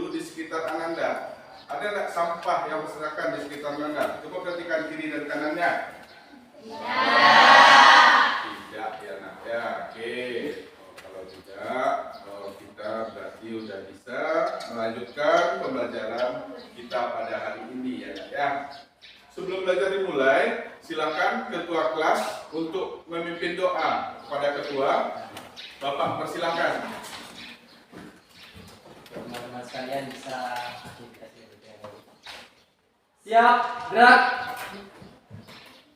dulu di sekitar Ananda. Ada nggak sampah yang berserakan di sekitar Ananda? Coba perhatikan kiri dan kanannya. Tidak ya nak ya. Oke. Kalau tidak, kita berarti udah bisa melanjutkan pembelajaran kita pada hari ini ya nak ya. Sebelum belajar dimulai, silakan ketua kelas untuk memimpin doa kepada ketua. Bapak persilakan. Teman-teman sekalian bisa siap, gerak,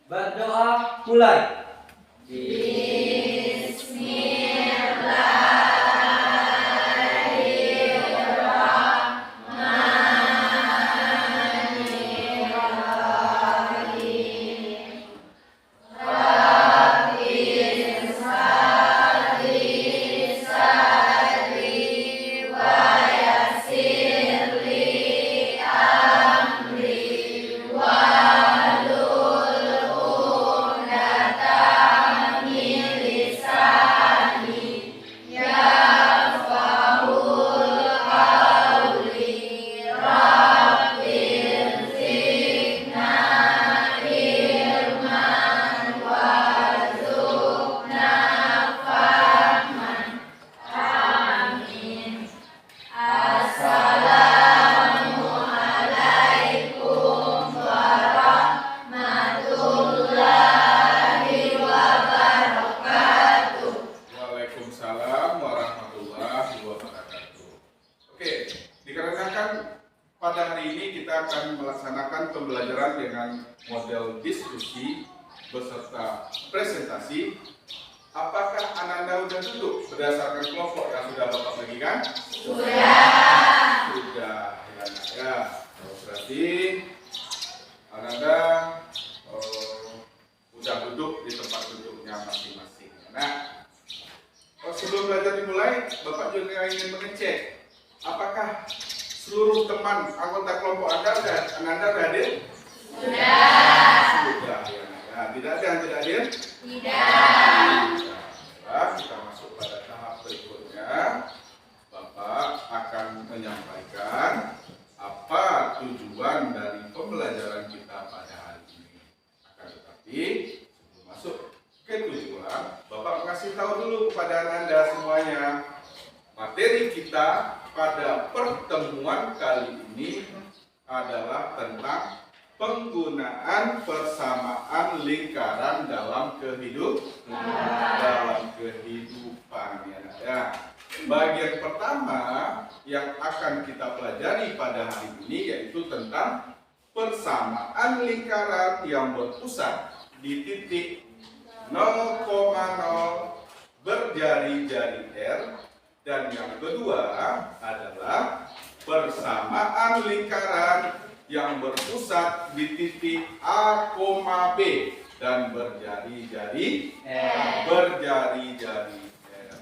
berdoa, mulai. Pada hari ini kita akan melaksanakan pembelajaran dengan model diskusi beserta presentasi. Apakah Ananda sudah duduk berdasarkan kelompok yang sudah Bapak bagikan? Sudah. Ya. Berarti Ananda sudah duduk di tempat duduknya masing-masing. Nah, sebelum belajar dimulai, Bapak juga ingin mengecek apakah seluruh teman anggota kelompok Ananda sudah hadir? Sudah. Ya. Tidak ada yang tidak hadir? Tidak. Kita masuk pada tahap berikutnya. Bapak akan menyampaikan apa tujuan dari pembelajaran kita pada hari ini. Akan tetapi sebelum masuk ke tujuan, Bapak kasih tahu dulu kepada Anda semuanya. Materi kita pada pertemuan kali ini adalah tentang penggunaan persamaan lingkaran dalam kehidupan. Ya. Bagian pertama yang akan kita pelajari pada hari ini yaitu tentang persamaan lingkaran yang berpusat di titik 0,0 berjari-jari R. Dan yang kedua adalah persamaan lingkaran yang berpusat di titik A, B dan berjari-jari R.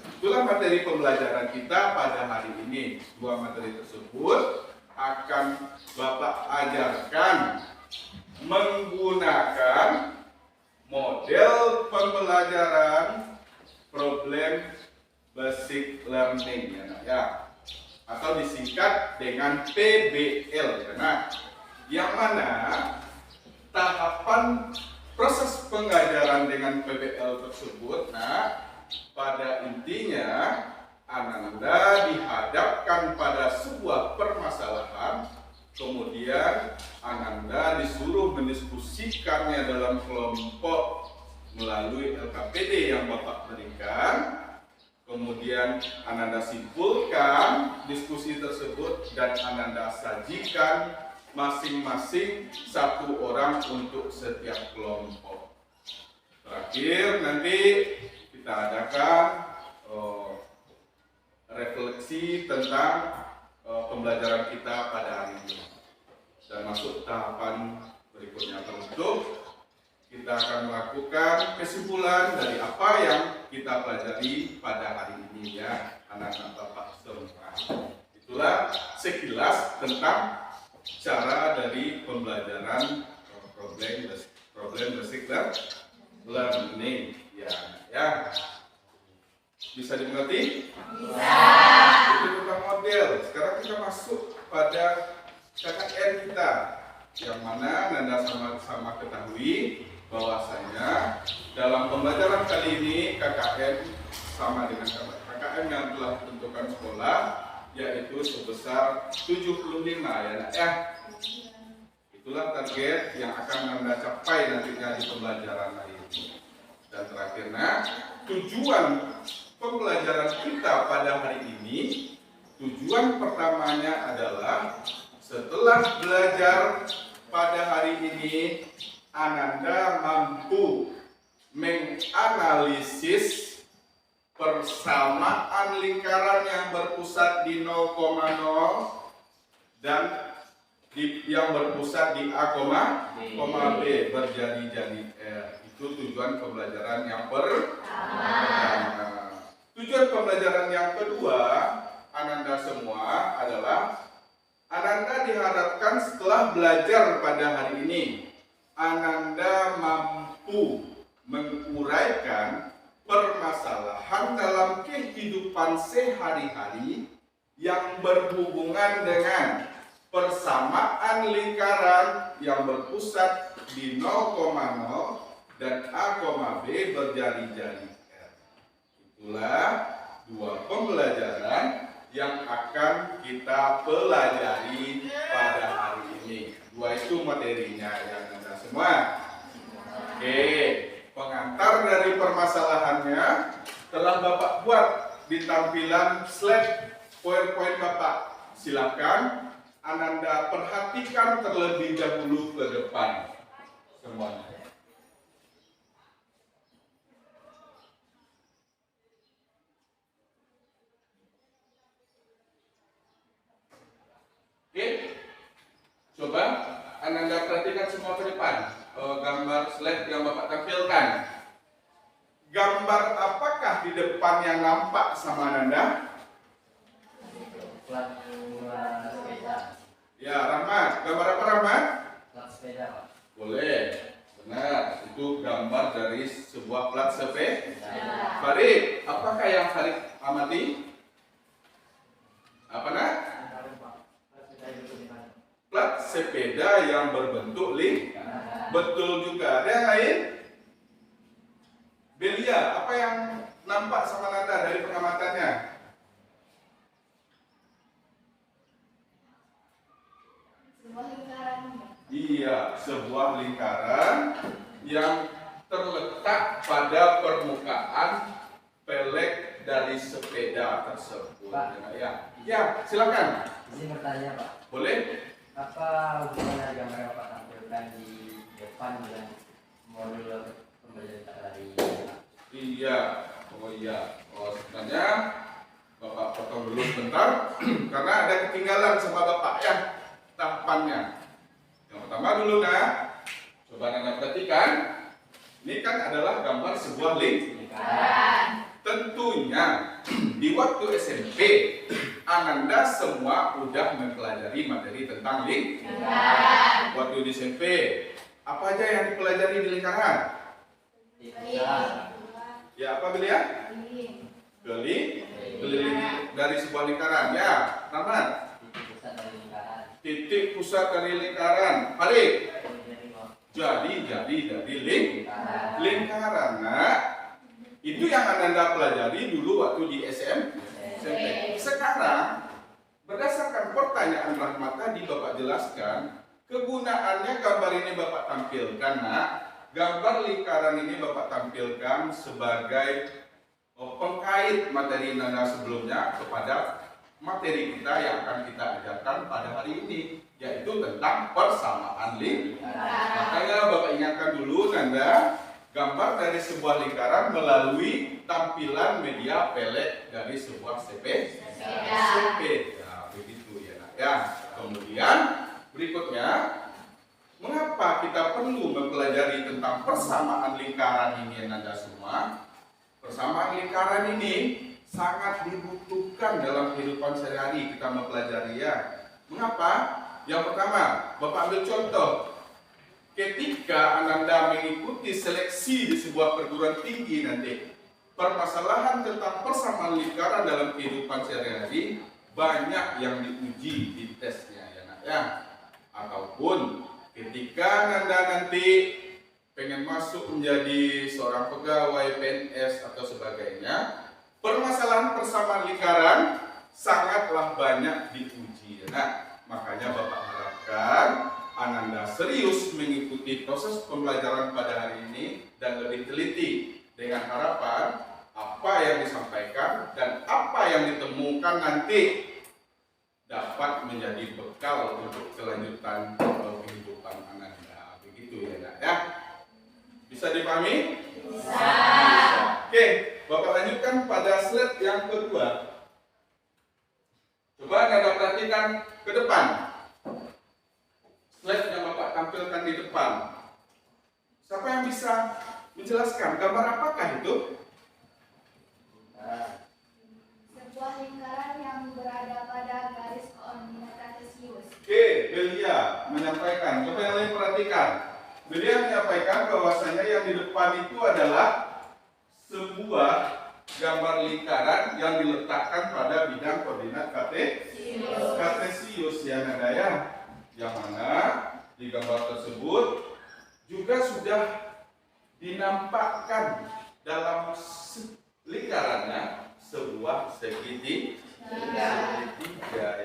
Itulah materi pembelajaran kita pada hari ini. Dua materi tersebut akan Bapak ajarkan menggunakan model pembelajaran problem basic learning ya, atau disingkat dengan PBL. Nah, yang mana tahapan proses pengajaran dengan PBL tersebut, nah pada intinya Ananda dihadapkan pada sebuah permasalahan, kemudian Ananda disuruh mendiskusikannya dalam kelompok melalui LKPD yang Bapak berikan. Kemudian Ananda simpulkan diskusi tersebut dan Ananda sajikan masing-masing satu orang untuk setiap kelompok. Terakhir nanti kita adakan refleksi tentang pembelajaran kita pada hari ini. Dan masuk tahapan berikutnya tertutup. Kita akan melakukan kesimpulan dari apa yang kita pelajari pada hari ini ya, anak-anak Bapak semua. Itulah sekilas tentang cara dari pembelajaran problem basic learning ya. Bisa dimengerti? Bisa. Itu tentang model. Sekarang kita masuk kepada KKN kita, yang mana Nanda sama-sama ketahui bahwasanya dalam pembelajaran kali ini KKN sama dengan KKN yang telah ditentukan sekolah, yaitu sebesar 75 ya nak ya. Itulah target yang akan Nanda capai nantinya di pembelajaran hari ini. Dan terakhirnya, tujuan pembelajaran kita pada hari ini, tujuan pertamanya adalah setelah belajar pada hari ini, Ananda mampu menganalisis persamaan lingkaran yang berpusat di 0,0 dan yang berpusat di A, B berjadi-jadi R. Itu tujuan pembelajaran yang pertama. Tujuan pembelajaran yang kedua, Ananda semua adalah Ananda diharapkan setelah belajar pada hari ini, Ananda mampu menguraikan permasalahan dalam kehidupan sehari-hari yang berhubungan dengan persamaan lingkaran yang berpusat di 0,0 dan A, B berjari-jari R. Itulah dua pembelajaran yang akan kita pelajari pada hari ini. Dua itu materinya ya Anda semua. Oke, pengantar dari permasalahannya telah Bapak buat di tampilan slide PowerPoint Bapak. Silakan Ananda perhatikan terlebih dahulu ke depan semuanya. Oke, coba Ananda perhatikan semua ke depan. Gambar slide yang Bapak tampilkan. Gambar apakah di depan yang nampak sama Ananda? Plat sepeda. Ya, Rahmat. Gambar apa Rahmat? Plat sepeda, Pak. Boleh. Benar, itu gambar dari sebuah plat sepeda. Ya. Farid, apakah yang Farid amati? Apa nak? Plat sepeda yang berbentuk lingkaran. Betul juga. Ada yang lain? Belia, apa yang nampak sama Nanda dari pengamatannya? Sebuah lingkaran. Iya, sebuah lingkaran yang terletak pada permukaan pelek dari sepeda tersebut. Pak. Ya, silakan. Izin bertanya, Pak. Boleh? Apa hubungan gambar yang Bapak tampilkan di depan dengan modul pembelajaran hari ini? Iya. Oh, sebenarnya Bapak potong dulu sebentar karena ada ketinggalan sama Bapak ya tahapannya. Yang pertama dulu nak, coba Anda perhatikan. Ini kan adalah gambar sebuah lingkaran. Tentunya di waktu SMP Ananda semua udah mempelajari materi tentang lingkaran. Waktu di SMP apa aja yang dipelajari di lingkaran? Ya apa beliau? Keliling dari sebuah lingkaran. Ya, Rahmat. Titik pusat dari lingkaran. Farid. Jadi dari lingkaran. Nah, itu yang Ananda pelajari dulu waktu di SMP. Sekarang berdasarkan pertanyaan Rahmat tadi Bapak jelaskan kegunaannya gambar ini Bapak tampilkan. Nah, gambar lingkaran ini Bapak tampilkan sebagai pengkait materi Nanda sebelumnya kepada materi kita yang akan kita ajarkan pada hari ini, yaitu tentang persamaan lingkaran. Makanya Bapak ingatkan dulu Nanda gambar dari sebuah lingkaran melalui tampilan media pelek dari sebuah sepeda. Begitu ya nak ya. Kemudian berikutnya, mengapa kita perlu mempelajari tentang persamaan lingkaran ini Nanda semua? Persamaan lingkaran ini sangat dibutuhkan dalam kehidupan sehari-hari kita mempelajari ya. Mengapa? Yang pertama, Bapak ambil contoh. Ketika Ananda mengikuti seleksi di sebuah perguruan tinggi nanti, permasalahan tentang persamaan lingkaran dalam kehidupan sehari-hari banyak yang diuji di tesnya. ataupun ketika Anda nanti pengen masuk menjadi seorang pegawai PNS atau sebagainya, permasalahan persamaan lingkaran sangatlah banyak diuji. Nah, makanya Bapak harapkan Ananda serius mengikuti proses pembelajaran pada hari ini dan lebih teliti dengan harapan apa yang disampaikan dan apa yang ditemukan nanti dapat menjadi bekal untuk kelanjutan kehidupan Ananda. Begitu ya, Nak ya. Bisa dipahami? Bisa. Oke, Bapak lanjutkan pada slide yang kedua. Coba Anda perhatikan ke depan. Slide yang Bapak tampilkan di depan. Siapa yang bisa menjelaskan gambar apakah itu? Sebuah lingkaran yang berada pada garis koordinat kartesius. Oke, Belia menyampaikan. Coba yang lain perhatikan. Belia menyampaikan bahwasanya yang di depan itu adalah sebuah gambar lingkaran yang diletakkan pada bidang koordinat kartesius ya Nanda ya. Yang mana di gambar tersebut juga sudah dinampakkan dalam lingkarannya sebuah segitiga ya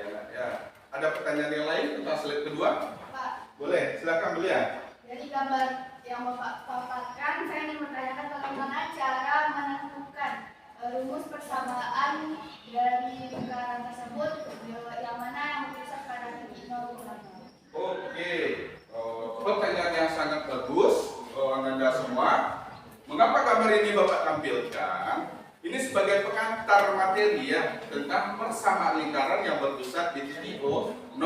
Nak ya. Ada pertanyaan yang lain tentang slide kedua? Pak, Boleh, silakan Belia. dari gambar yang Bapak paparkan, saya ingin menanyakan bagaimana cara menentukan rumus persamaan dari lingkaran tersebut yang mana yang berpusat pada titik 0,0. Oke, pertanyaan yang sangat bagus, Ananda semua. Mengapa gambar ini Bapak tampilkan? Ini sebagai pengantar materi ya tentang persamaan lingkaran yang berpusat di titik 0,0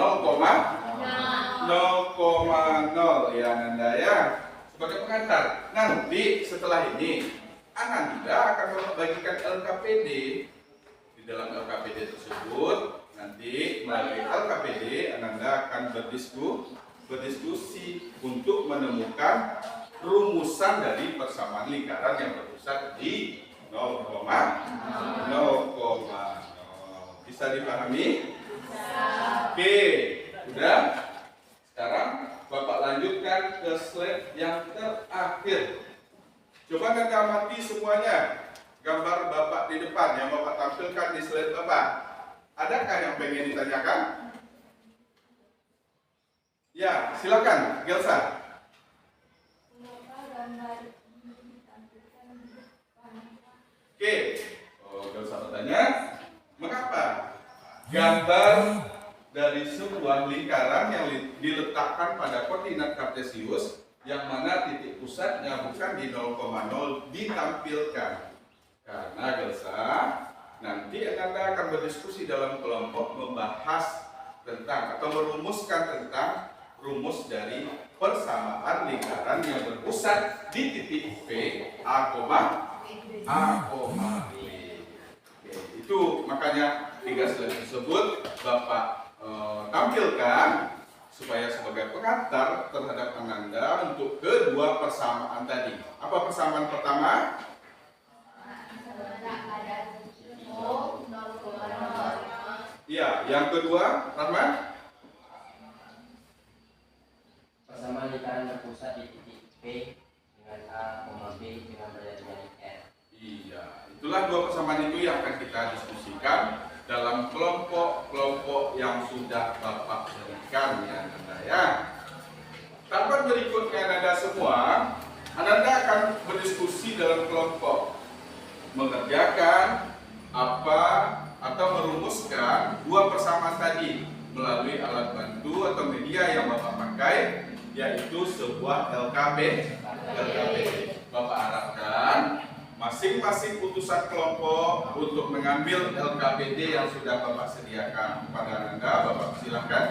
ya Ananda ya. Sebagai pengantar. Nanti setelah ini Ananda akan membagikan LKPD. Di dalam LKPD tersebut nanti melalui LKPD Ananda akan berdiskusi untuk menemukan rumusan dari persamaan lingkaran yang berpusat di 0,0. Bisa dipahami? Oke, udah. Sekarang Bapak lanjutkan ke slide yang terakhir. Coba Anda amati semuanya gambar Bapak di depan yang Bapak tampilkan di slide Bapak. Adakah yang pengen ditanyakan? Ya, silakan, Gelsa. Mengapa gambar ini ditampilkan di depan? Oke, Gelsa bertanya, mengapa gambar dari sebuah lingkaran yang diletakkan pada koordinat kartesius yang mana titik pusatnya bukan di 0,0 ditampilkan? Karena Gelsa nanti Anda akan berdiskusi dalam kelompok membahas tentang atau merumuskan tentang rumus dari persamaan lingkaran yang berpusat di titik P A, B. Oke, itu makanya 3 slide tersebut Bapak tampilkan supaya sebagai pengantar terhadap Ananda untuk kedua persamaan tadi. Apa persamaan pertama? Ya, yang kedua, Rahman? Persamaan lingkaran berpusat di titik P dengan A, B dengan berada di R. Iya, itulah dua persamaan itu yang akan kita diskusikan dalam kelompok-kelompok yang sudah Bapak berikan ya Ananda ya. Tahapan berikutnya Ananda semua, Ananda akan berdiskusi dalam kelompok mengerjakan apa atau merumuskan dua persamaan tadi melalui alat bantu atau media yang Bapak pakai, yaitu sebuah LKPD. Bapak harapkan masing-masing utusan kelompok untuk mengambil LKPD yang sudah Bapak sediakan kepada Anda. Bapak silakan.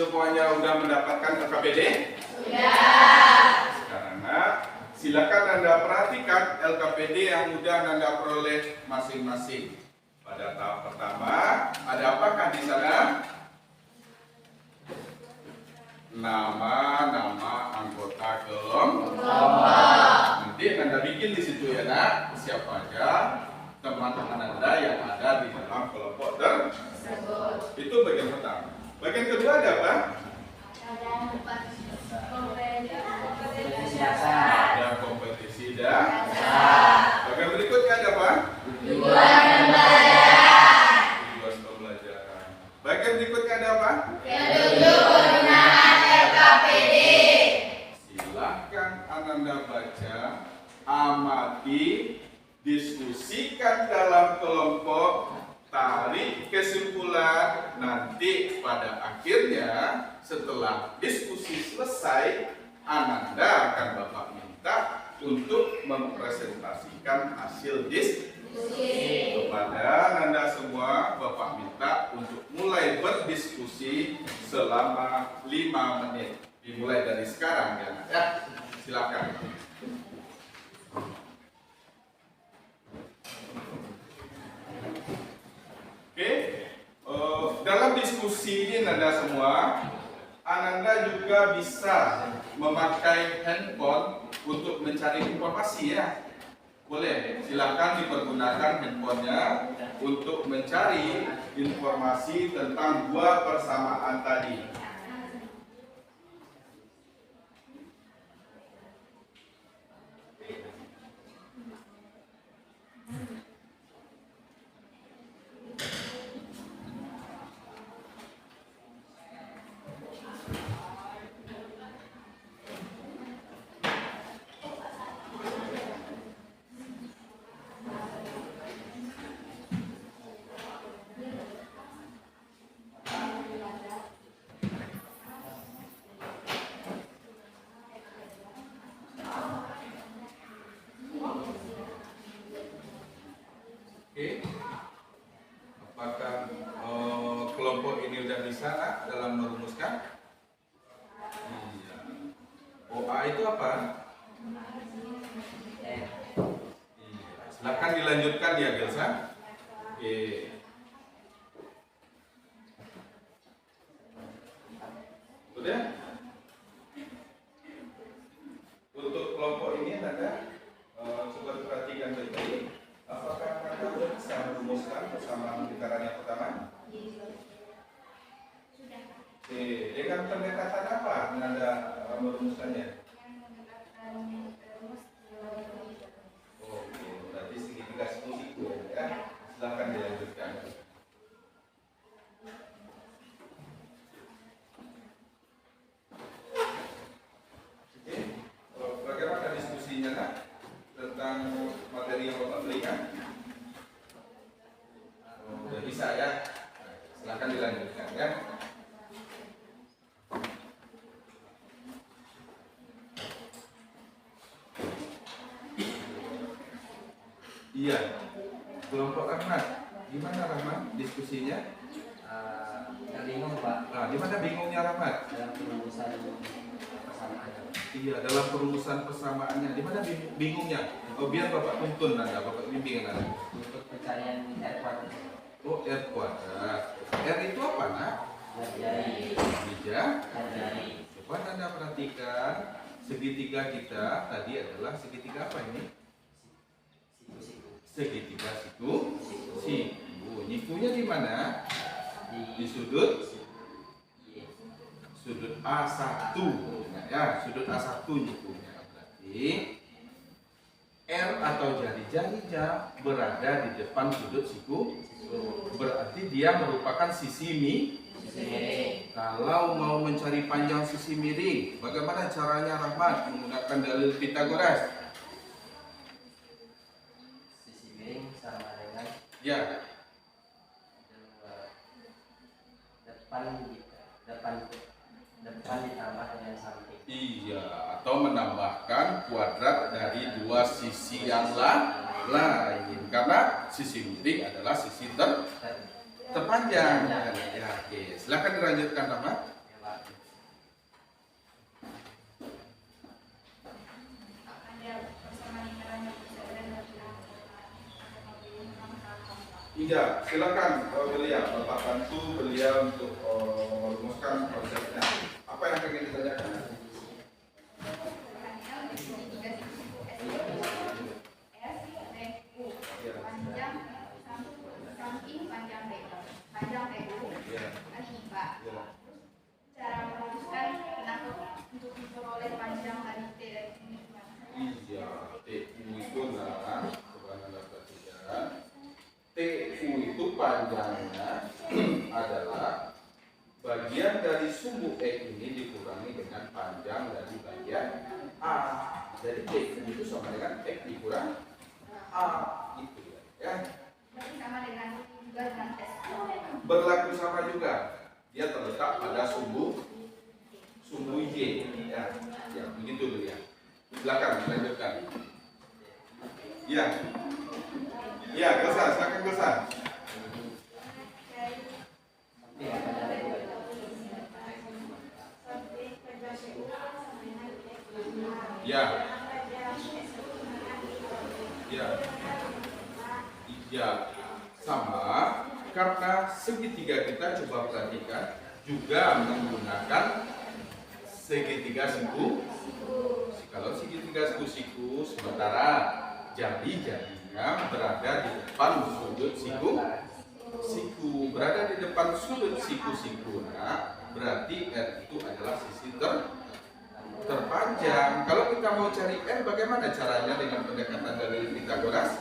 Semuanya udah mendapatkan LKPD? Sekarang silakan Anda perhatikan LKPD yang udah Anda peroleh masing-masing. Pada tahap pertama, ada apakah di sana? Nama-nama anggota kelompok. Nanti Anda bikin di situ ya nak, siapa aja teman-teman Anda yang ada di dalam kelompok tersebut. Itu bagian pertama. Bagian kedua ada apa? Ada kompetisi dasar. Bagian berikutnya ada apa? Tugas pembelajaran. Bagian berikutnya ada apa? Silahkan Anda baca, amati, diskusikan dalam kelompok, tarik kesimpulan. Nanti pada akhirnya setelah diskusi selesai, Ananda akan Bapak minta untuk mempresentasikan hasil diskusi. Kepada Anda semua, Bapak minta untuk mulai berdiskusi selama 5 menit. Dimulai dari sekarang ya. Silakan. Oke. Dalam diskusi ini Anda semua, Ananda juga bisa memakai handphone untuk mencari informasi ya. Boleh, silakan dipergunakan handphonenya untuk mencari informasi tentang dua persamaan tadi. Oke, apakah kelompok ini sudah bisa dalam merumuskan? Iya. OA itu apa? Iya. Silakan dilanjutkan ya Gelsa. Oke. Sudah? Untuk kelompok ini Anda coba perhatikan baik-baik. Apakah Anda bisa merumuskan persamaan lingkaran yang pertama? Oke, dengan pendekatan apa Anda merumuskannya? Oke, berarti segitiga siku ya. Silakan dilanjutkan. Oke, bagaimana diskusinya nak? Tentang materi yang Bapak berikan? Sudah bisa ya? Silahkan dilanjutkan ya. Iya, kelompok Rahmat. Gimana Rahmat diskusinya? Bingung Pak. Nah, gimana bingungnya Rahmat? Dalam perumusan persamaannya. Iya, dalam perumusan persamaannya. Di mana bingungnya? Oh, biar Bapak tuntun Anda, Bapak bimbing Anda. Untuk pencarian R kuadrat. Oh, R kuadrat. R itu apa nak? Jari. Bija. Jari. Coba Anda perhatikan, segitiga kita tadi adalah segitiga apa ini? Siku-siku. Segitiga siku. Siku. Nyikunya di mana? Di sudut. Sudut A1. Nah, ya, sudut A1 nyikunya. Berarti R atau jari-jari berada di depan sudut siku. Berarti dia merupakan sisi miring. Kalau mau mencari panjang sisi miring, bagaimana caranya Rahmat menggunakan dalil Pythagoras? Sisi miring sama dengan Ya, depan ditambah dengan samping. iya, atau menambahkan kuadrat dari dua sisi yang lain. Karena sisi miring adalah sisi terpanjang. Ya, oke. Silakan dilanjutkan Rahmat. Ya, Pak. Ya, silakan beliau, Bapak bantu beliau untuk merumuskan konsepnya. Apa yang ingin ditanyakan? Cara merumuskan untuk memperoleh panjang dari T dan ini gimana? Iya, TU itu TU itu panjangnya adalah bagian dari sumbu X ini dikurangi dengan panjang dari bagian A. Jadi TU itu sama dengan X dikurang A, gitu ya. Berarti sama dengan juga dengan S. Berlaku sama juga. Dia terletak pada sumbu Y, ya, begitu ya. Silakan lanjutkan. Ya, Gelsa, silakan Gelsa. Ya, sama. Karena segitiga kita coba perhatikan juga menggunakan segitiga siku. Kalau segitiga siku sementara jadinya berada di depan sudut siku. Berada di depan sudut siku. Nah, berarti R itu adalah sisi terpanjang. Kalau kita mau cari R, bagaimana caranya dengan pendekatan dari Pythagoras?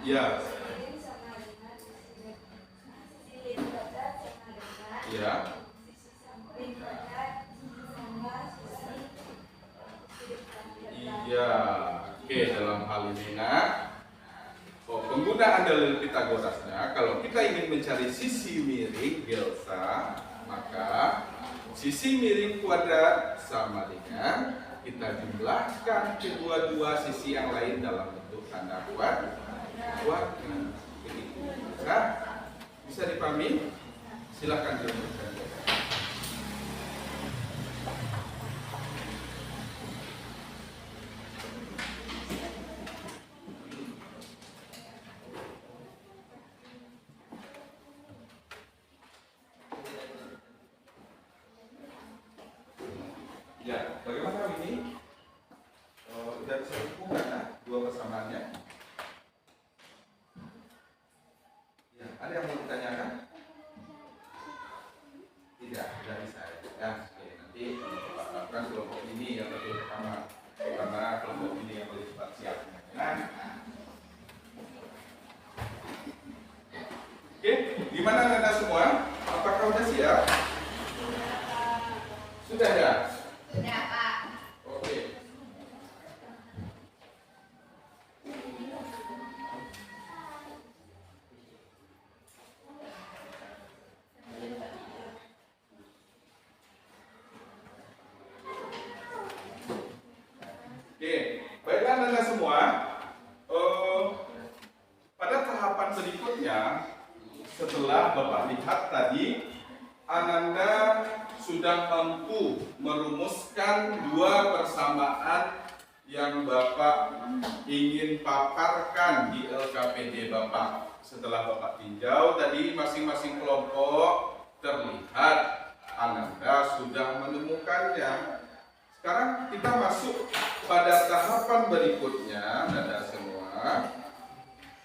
Ya. Iya. Oke, dalam hal ini penggunaan dalil Pythagorasnya, kalau kita ingin mencari sisi miring Gelsa, maka sisi miring kuadrat sama dengan kita jumlahkan kedua-dua sisi yang lain dalam bentuk tanda kuadrat. Begitu. Bisa dipahami? Silakan dilanjutkan. Ya, bagaimana ini? Sudah bisa hubungkan dua persamaannya? Ya, ada yang mau ditanyakan? Tidak bisa ya. Oke, nanti Bapak lakukan kelompok ini yang lebih pertama, karena kelompok ini yang lebih cepat siap. Oke, gimana Anda semua? Apakah sudah siap? Sudah ya? Sudah, Pak. Oke. Baiklah Anda semua. Pada tahapan berikutnya, setelah Bapak lihat tadi, Ananda sudah mampu merumuskan dua persamaan yang Bapak ingin paparkan di LKPD Bapak. Setelah Bapak tinjau tadi masing-masing kelompok, terlihat Ananda sudah menemukannya. Sekarang kita masuk pada tahapan berikutnya, Anda semua.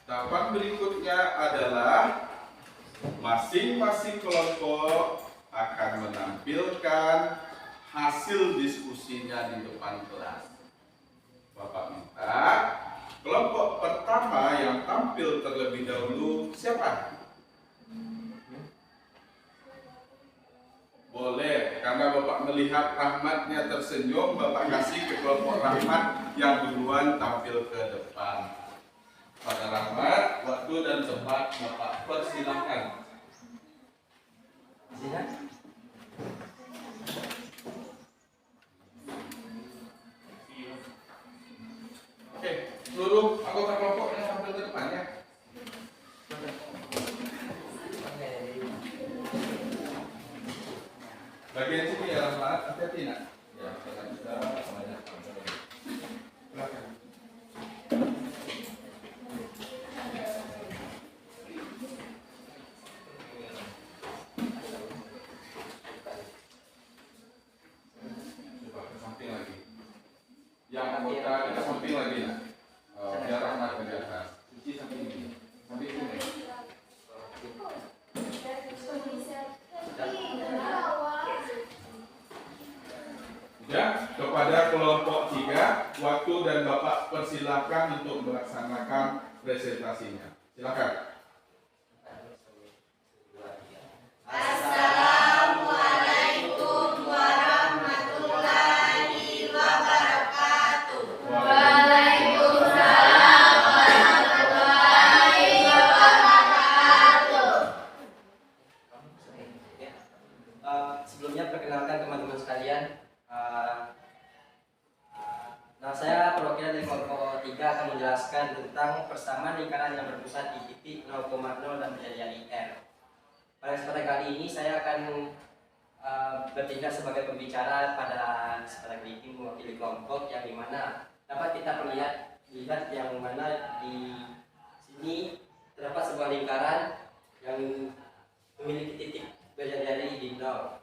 Tahapan berikutnya adalah masing-masing kelompok akan menampilkan hasil diskusinya di depan kelas. Bapak minta kelompok pertama yang tampil terlebih dahulu siapa? Boleh, karena Bapak melihat Rahmatnya tersenyum, Bapak kasih ke kelompok Rahmat yang duluan tampil ke depan. Pada Rahmat, waktu dan tempat Bapak persilahkan. Oke, seluruh anggota kelompok yang tampil ke depannya. Bagian sini ya Rahmat, hati-hati nak. Ya, kita bisa semuanya. Silakan. persilakan untuk melaksanakan presentasinya. Silakan. Assalamualaikum warahmatullahi wabarakatuh. Waalaikumsalam warahmatullahi wabarakatuh. Sebelumnya perkenalkan teman-teman sekalian, saya perwakilan dari kelompok 3 akan menjelaskan tentang persamaan lingkaran yang berpusat di titik 0,0 dan menjadi R. Pada kesempatan kali ini saya akan bertindak sebagai pembicara pada kesempatan kali ini mewakili kelompok yang dimana dapat kita lihat yang mana di sini terdapat sebuah lingkaran yang memiliki titik berjari-jari di 0.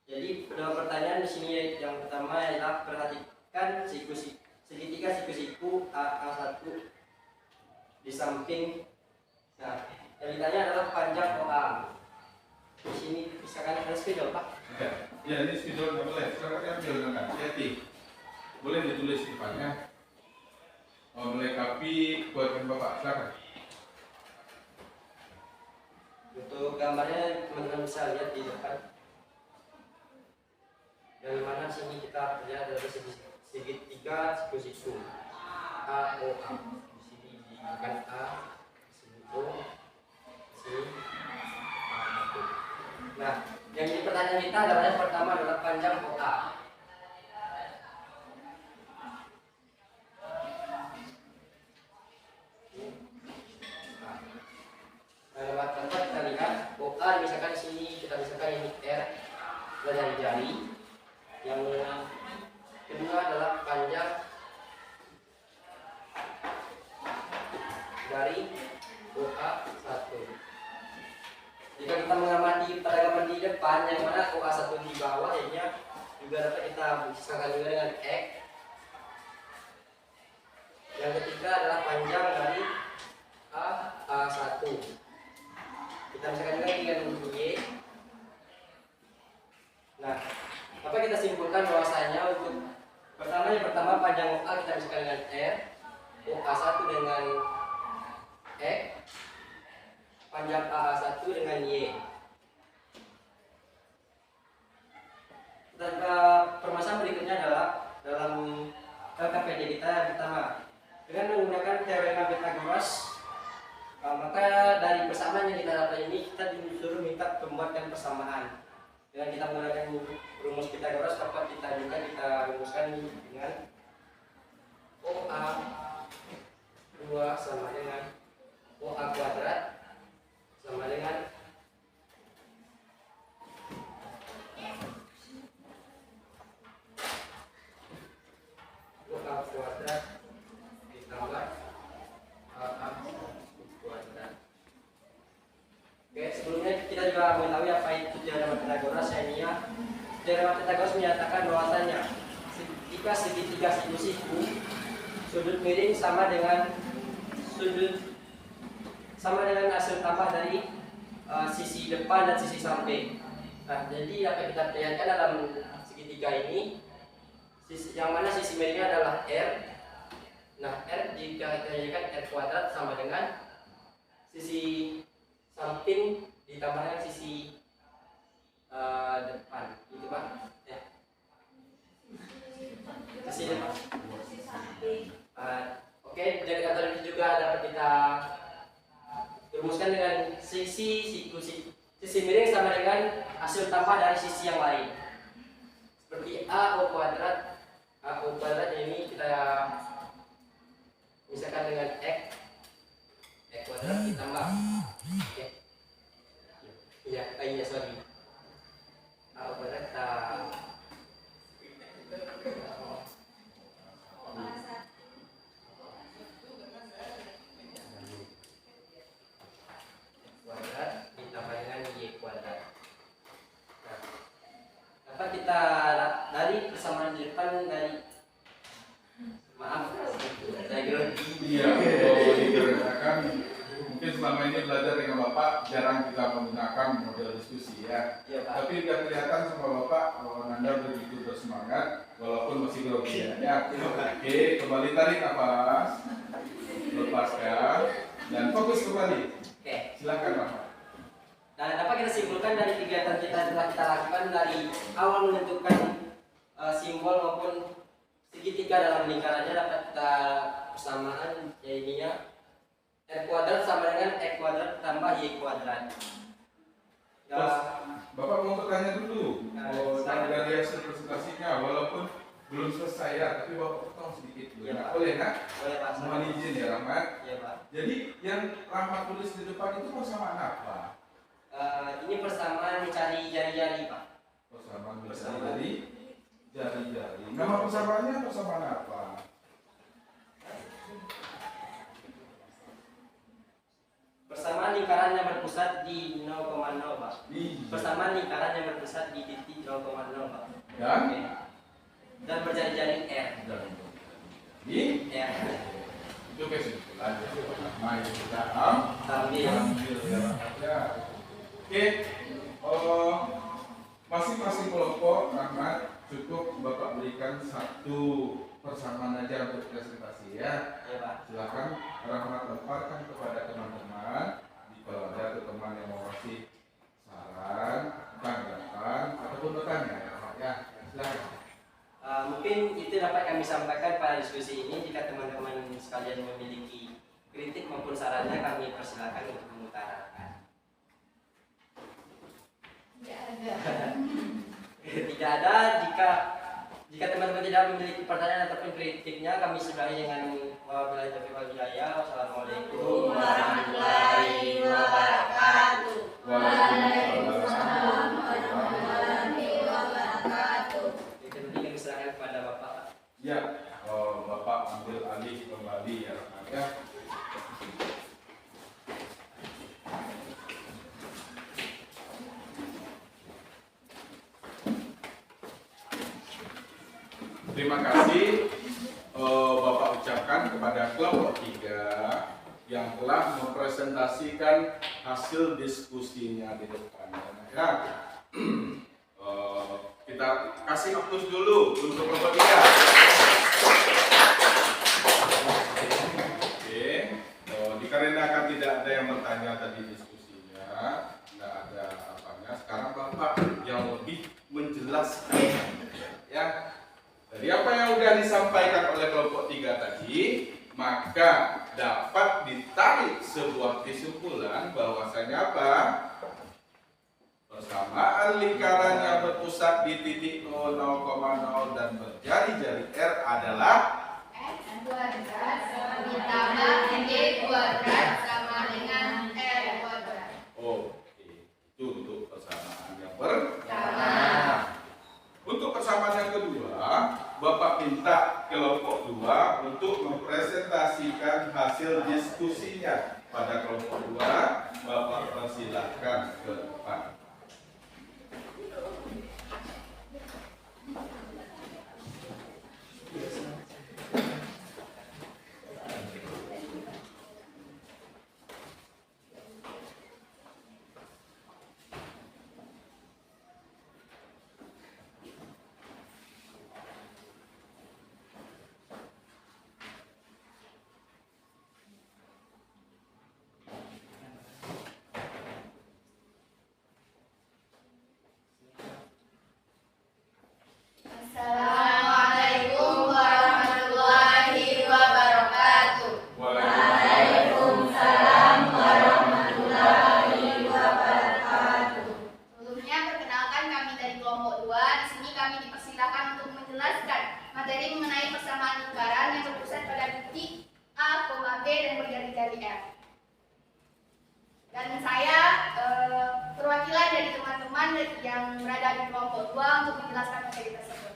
Jadi beberapa pertanyaan di sini. Yang pertama adalah perhatikan segitiga siku-siku AA1 di samping. Nah, yang ditanya adalah panjang OA. Di sini misalkan ada spidol, Pak. Ya, ini spidol nggak boleh. Silakan ambil dengan hati-hati. Boleh ditulis di depannya. Melengkapi buatan Bapak. Silakan. Untuk gambarnya teman-teman bisa lihat di depan. Dari mana sini kita lihat dari segitiga siku-siku AOA. Di sini digunakan A, di sini O, di sini A1. Nah, yang jadi pertanyaan kita adalah yang pertama adalah panjang OA. Nah, tempat kita lihat OA misalkan di sini kita misalkan ini R dari jari. Yang kedua adalah panjang dari OA1. Jika kita mengamati pada gambar di depan yang mana OA1 di bawah, ya juga dapat kita misalkan juga dengan X. Yang ketiga adalah panjang dari AA1. Kita misalkan juga dengan Y. Nah, apa kita simpulkan bahwasanya untuk yang pertama panjang OA kita misalkan dengan R, OA1 dengan X, panjang AA1 dengan Y. Dan permasalahan berikutnya adalah dalam KKPD kita yang pertama dengan menggunakan teorema Pythagoras, maka dari persamaan yang kita dapat ini kita disuruh minta pembuatan persamaan. Dengan kita menggunakan rumus Pythagoras, dapat kita rumuskan dengan OA2 sama dengan OA kuadrat sama dengan OA kuadrat ditambah AA kuadrat. Oke, sebelumnya kita juga mengetahui apa itu teorema Pythagoras. Teorema Pythagoras menyatakan bahwasanya jika segitiga siku-siku sudut miring sama dengan hasil tambah dari sisi depan dan sisi samping. Nah, jadi apa kita perlihatkan dalam segitiga ini, yang mana sisi miringnya adalah R. Nah, R jika kita jadikan R kuadrat sama dengan sisi samping ditambah dengan sisi depan, gitu Pak? Ya. Sisi depan. Oke, dari kata ini juga dapat kita rumuskan dengan sisi miring sama dengan hasil tambah dari sisi yang lain. Seperti AO kuadrat ini kita misalkan dengan X kuadrat ditambah iya sorry AO kuadrat kuadrat ditambah dengan Y kuadrat. Nah, dapat kita dari persamaan di depan dari Iya, kalau dikatakan mungkin selama ini belajar dengan Bapak jarang kita menggunakan model diskusi ya. Iya, Pak. Tapi sudah kelihatan sama Bapak bahwa Anda begitu bersemangat walaupun masih grogi ya. Oke, kembali tarik nafas, lepaskan, dan fokus kembali. Oke. Silakan Bapak. Nah, dapat kita simpulkan dari kegiatan kita telah kita lakukan dari awal menentukan simbol maupun segitiga dalam lingkarannya dapat kita persamaan yaitu R kuadrat sama dengan X kuadrat tambah Y kuadrat. Ya, Bapak mau bertanya dulu. Dari hasil presentasinya, walaupun belum selesai ya, tapi Bapak potong sedikit dulu. Ya, Pak. Boleh nak? boleh Pak. Mohon izin ya Rahmat. Ya, Pak. Jadi yang Rahmat tulis di depan itu persamaan apa? Ini persamaan mencari jari-jari, Pak. Persamaan mencari jari-jari. Nama persamaannya persamaan apa? Persamaan lingkaran yang berpusat di 0,0, Pak. Iya. Persamaan lingkaran yang berpusat di titik 0,0, Pak. Dan? Oke. Dan berjari-jari R. Ini? R. Itu kesimpulan ya. Nama yang kita Ambil. ambil ya. Oke. Masing-masing kelompok Rahmat cukup Bapak berikan satu persamaan aja untuk presentasi ya. Ya, Pak. Silakan Rahmat lemparkan kepada teman-teman kalau ada teman yang mau kasih saran, tanggapan ataupun bertanya ya Rahmat ya. Silakan. Mungkin itu dapat kami sampaikan pada diskusi ini. Jika teman-teman sekalian memiliki kritik maupun sarannya, kami persilakan untuk mengutarakan. Tidak ada. Jika teman-teman tidak memiliki pertanyaan ataupun kritiknya, kami sudahi dengan wabillahi taufiq wal hidayah. Wassalamualaikum warahmatullahi wabarakatuh. Waalaikumsalam. Kami serahkan kepada Bapak. Ya, Bapak ambil alih kembali ya Rahmat ya. Terima kasih Bapak ucapkan kepada kelompok 3 yang telah mempresentasikan hasil diskusinya di depannya. Ya. Kita kasih aplaus dulu untuk kelompok 3. Oke, dikarenakan tidak ada yang bertanya tadi diskusinya, tidak ada apanya. Sekarang Bapak yang lebih menjelaskan ya. Dari apa yang sudah disampaikan oleh kelompok 3 tadi, maka dapat ditarik sebuah kesimpulan bahwasanya apa? Persamaan lingkaran yang berpusat di titik 0,0 dan berjari-jari R adalah X kuadrat ditambah Y kuadrat sama dengan R kuadrat. Oke, itu untuk persamaan yang pertama. Untuk persamaan yang kedua, Bapak minta kelompok 2 untuk mempresentasikan hasil diskusinya. Pada kelompok 2, Bapak persilahkan ke depan. Assalamualaikum warahmatullahi wabarakatuh. Waalaikumsalam warahmatullahi wabarakatuh. Sebelumnya perkenalkan kami dari kelompok 2. Di sini kami dipersilakan untuk menjelaskan materi mengenai persamaan lingkaran yang berpusat pada titik A, B dan berjari-jari R. Dan saya perwakilan dari teman-teman yang berada di kelompok 2 untuk menjelaskan materi tersebut.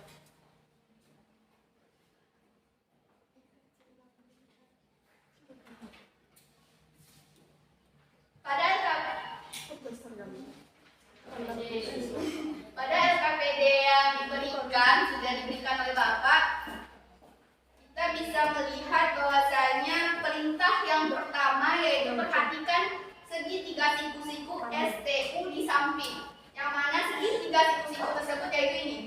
Pada LKPD yang sudah diberikan oleh Bapak, kita bisa melihat bahwasanya perintah yang pertama yaitu perhatikan segitiga siku-siku STU di samping. Yang mana segitiga siku-siku tersebut yaitu ini.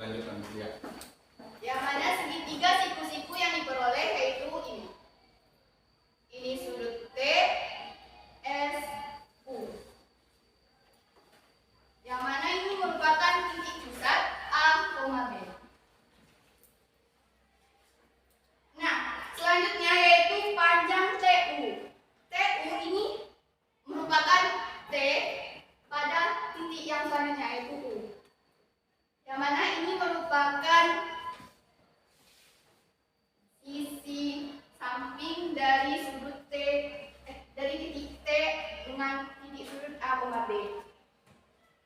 lanjutkan ya. Yang mana segitiga siku-siku yang diperoleh yaitu ini. Ini sudut T, S, U. Yang mana ini merupakan titik pusat A, B. Nah, selanjutnya yaitu panjang TU. TU ini merupakan T pada titik yang selanjutnya yaitu U. Yang mana ini merupakan sisi samping dari sudut T, dari titik T dengan titik sudut A, B.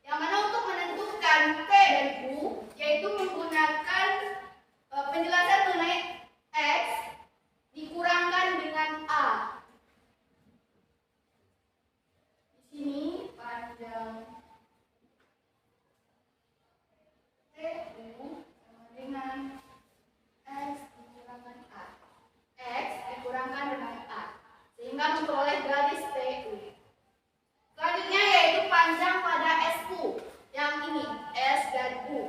Yang mana untuk menentukan T dan U yaitu menggunakan penjelasan mengenai X dikurangkan dengan A. Di sini panjang TU sama dengan X dikurangkan A. X dikurangkan dengan A sehingga memperoleh garis TU. Selanjutnya yaitu panjang pada SU. Yang ini S dan U.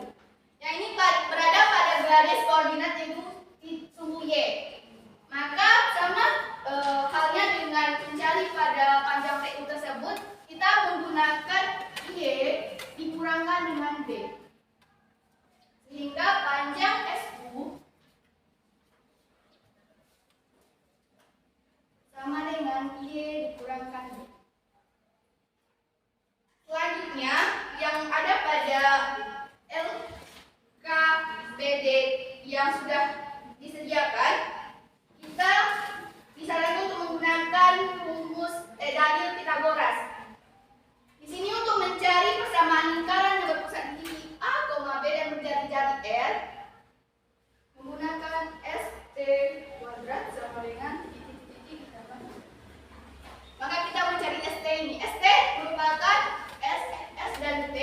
Yang ini berada pada garis koordinat yaitu suhu Y. Maka sama halnya dengan mencari pada panjang TU tersebut, kita menggunakan Y dikurangkan dengan B. Sehingga panjang SU sama dengan Y dikurangkan B. Selanjutnya yang ada pada LKBD yang sudah disediakan, kita disarankan untuk menggunakan rumus dalil Pythagoras. Di sini untuk mencari persamaan lingkaran yang berpusat di titik A, B dan berjari-jari R, menggunakan ST kuadrat sama dengan titik-titik. Maka kita mencari ST ini. ST merupakan S dan T.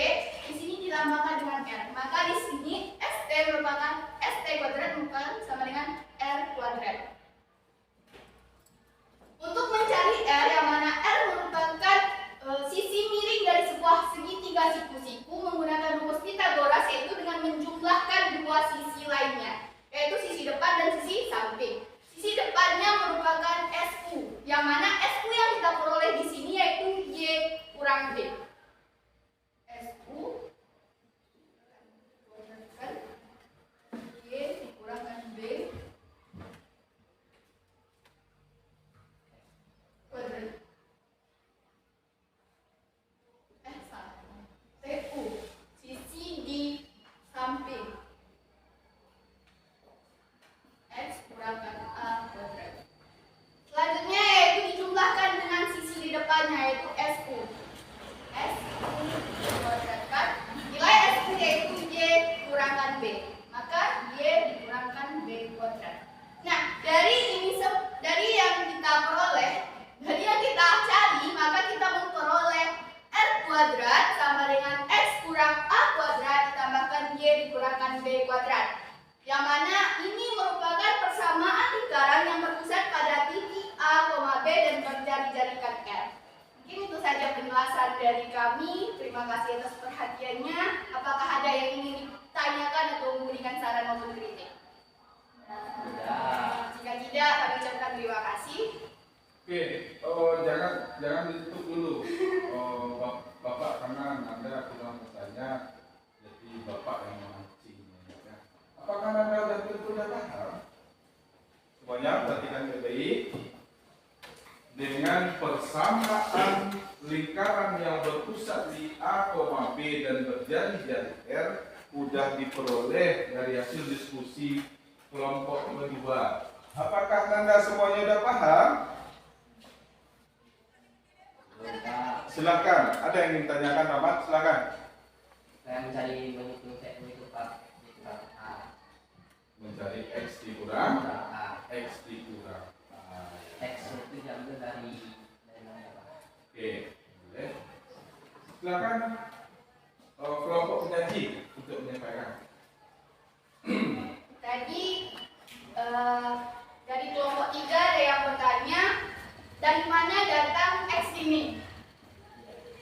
Di sini dilambangkan dengan R. Maka di sini ST merupakan ST kuadrat merupakan sama dengan R kuadrat. Untuk mencari R, yang mana R merupakan sisi miring dari sebuah segitiga siku-siku, menggunakan rumus Pythagoras yaitu dengan menjumlahkan dua sisi lainnya, yaitu sisi depan dan sisi samping. Sisi depannya merupakan SU, yang mana SU yang kita peroleh di sini yaitu Y kurang B. SU Y dikurangkan B kuadrat. TU sisi di samping X kurangkan A kuadrat. Selanjutnya yaitu dijumlahkan dengan sisi di depannya yaitu SU. SU dikuadratkan. Nilai SU yaitu Y kurangkan B. Maka Y dikurangkan B kuadrat. Nah, dari yang kita peroleh, dari yang kita cari, maka kita memperoleh R kuadrat sama dengan X kurang A kuadrat ditambahkan Y dikurangkan B kuadrat. Yang mana ini merupakan persamaan lingkaran yang berpusat pada titik A, B dan berjari-jarikan R. Mungkin itu saja penjelasan dari kami. Terima kasih atas perhatiannya. Apakah ada yang ingin ditanyakan atau memberikan saran maupun kritik? Jika tidak, kami ucapkan terima kasih. Oke, jangan ditutup dulu. Bapak karena Anda bilang bertanya, jadi Bapak yang memancing. Ya. Apakah Anda sudah paham? Semuanya perhatikan baik-baik. Dengan persamaan lingkaran yang berpusat di A, B dan berjari-jari R sudah diperoleh dari hasil diskusi kelompok kedua. Apakah Anda semuanya sudah paham? Silakan. Ada yang ingin tanyakan, Ahmad? Silakan. Saya mencari menghitung Pak. A. Mencari X dikurang A. X dikurang X itu diambil dari mana Pak? Oke, boleh. Silakan kelompok penyaji untuk menyampaikan. Tadi dari kelompok 3 ada yang bertanya, dari mana datang X ini?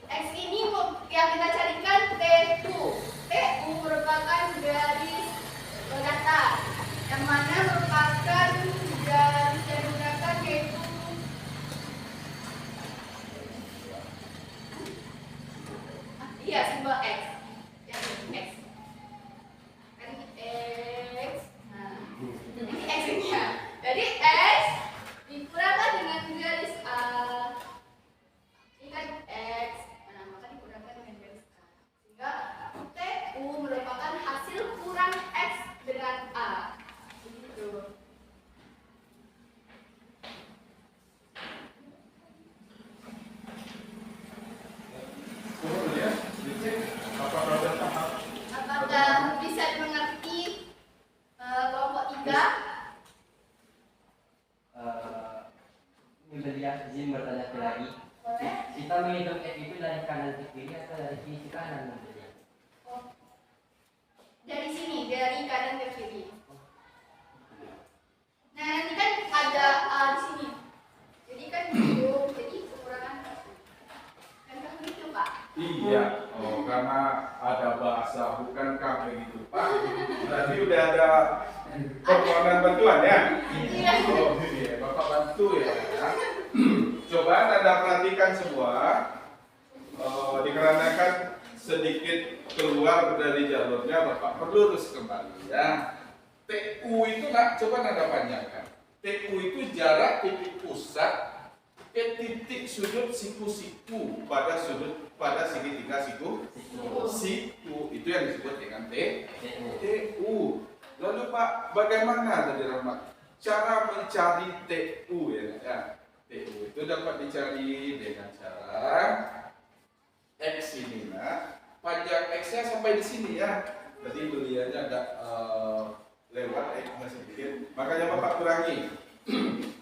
X ini yang kita carikan TU. TU merupakan garis yang mana merupakan garis yang digunakan yaitu iya simbol X. Yang X. Kan X. Nah, ini X-nya. Jadi X dikurangkan dengan garis A. Ini kan X. Nah, maka dikurangkan dengan garis A. Sehingga TU merupakan hasil kurang X dengan A. Begitu. Kemudian dicek apakah sudah paham. Apakah bisa dimengerti kelompok 3? Izin bertanya lagi. Boleh? Kita menghitung X itu dari kanan ke kiri atau dari kiri ke kanan? Oh. Dari sini, dari kanan ke kiri. Nah, nanti kan ada A di sini. Jadi kan gitu, jadi kekurangan kan begitu, Pak. Iya, oh karena ada bahasa bukankah begitu Pak? Berarti udah ada permohonan bantuan ya? Iya. Oh iya, Bapak bantu ya. Coba Anda perhatikan semua, dikarenakan sedikit keluar dari jalurnya, Bapak perlu lurus kembali ya. TU itu nak, coba Anda panjangkan. TU itu jarak titik pusat ke titik sudut siku-siku pada segitiga siku. Itu yang disebut dengan TU. Lalu Pak, bagaimana tadi Rahmat? Cara mencari TU ya. TU itu dapat dicari dengan cara X ini nak. Panjang X-nya sampai di sini ya. Jadi beliannya agak lewat X-nya sedikit. Makanya Bapak kurangi.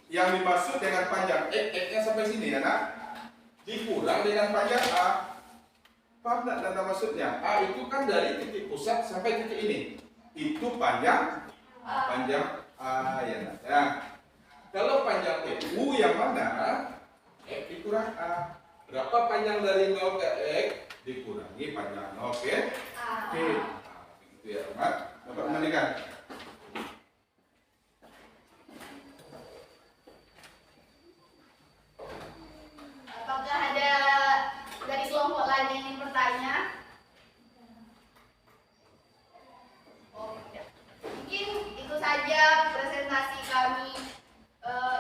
Yang dimaksud dengan panjang X-nya sampai sini ya nak. Dikurang dengan panjang A. Paham tak tanda maksudnya? A itu kan dari titik pusat sampai titik ini. Itu panjang A ya nak. Ya. Kalau panjang TU yang mana? X dikurang A. Berapa panjang dari 0 ke X? Dikurangi panjang 0 ke Oke. Begitu ya Rahmat. Bapak kembalikan. Apakah ada dari kelompok lain yang ingin bertanya? Oh, tidak. Mungkin itu saja presentasi kami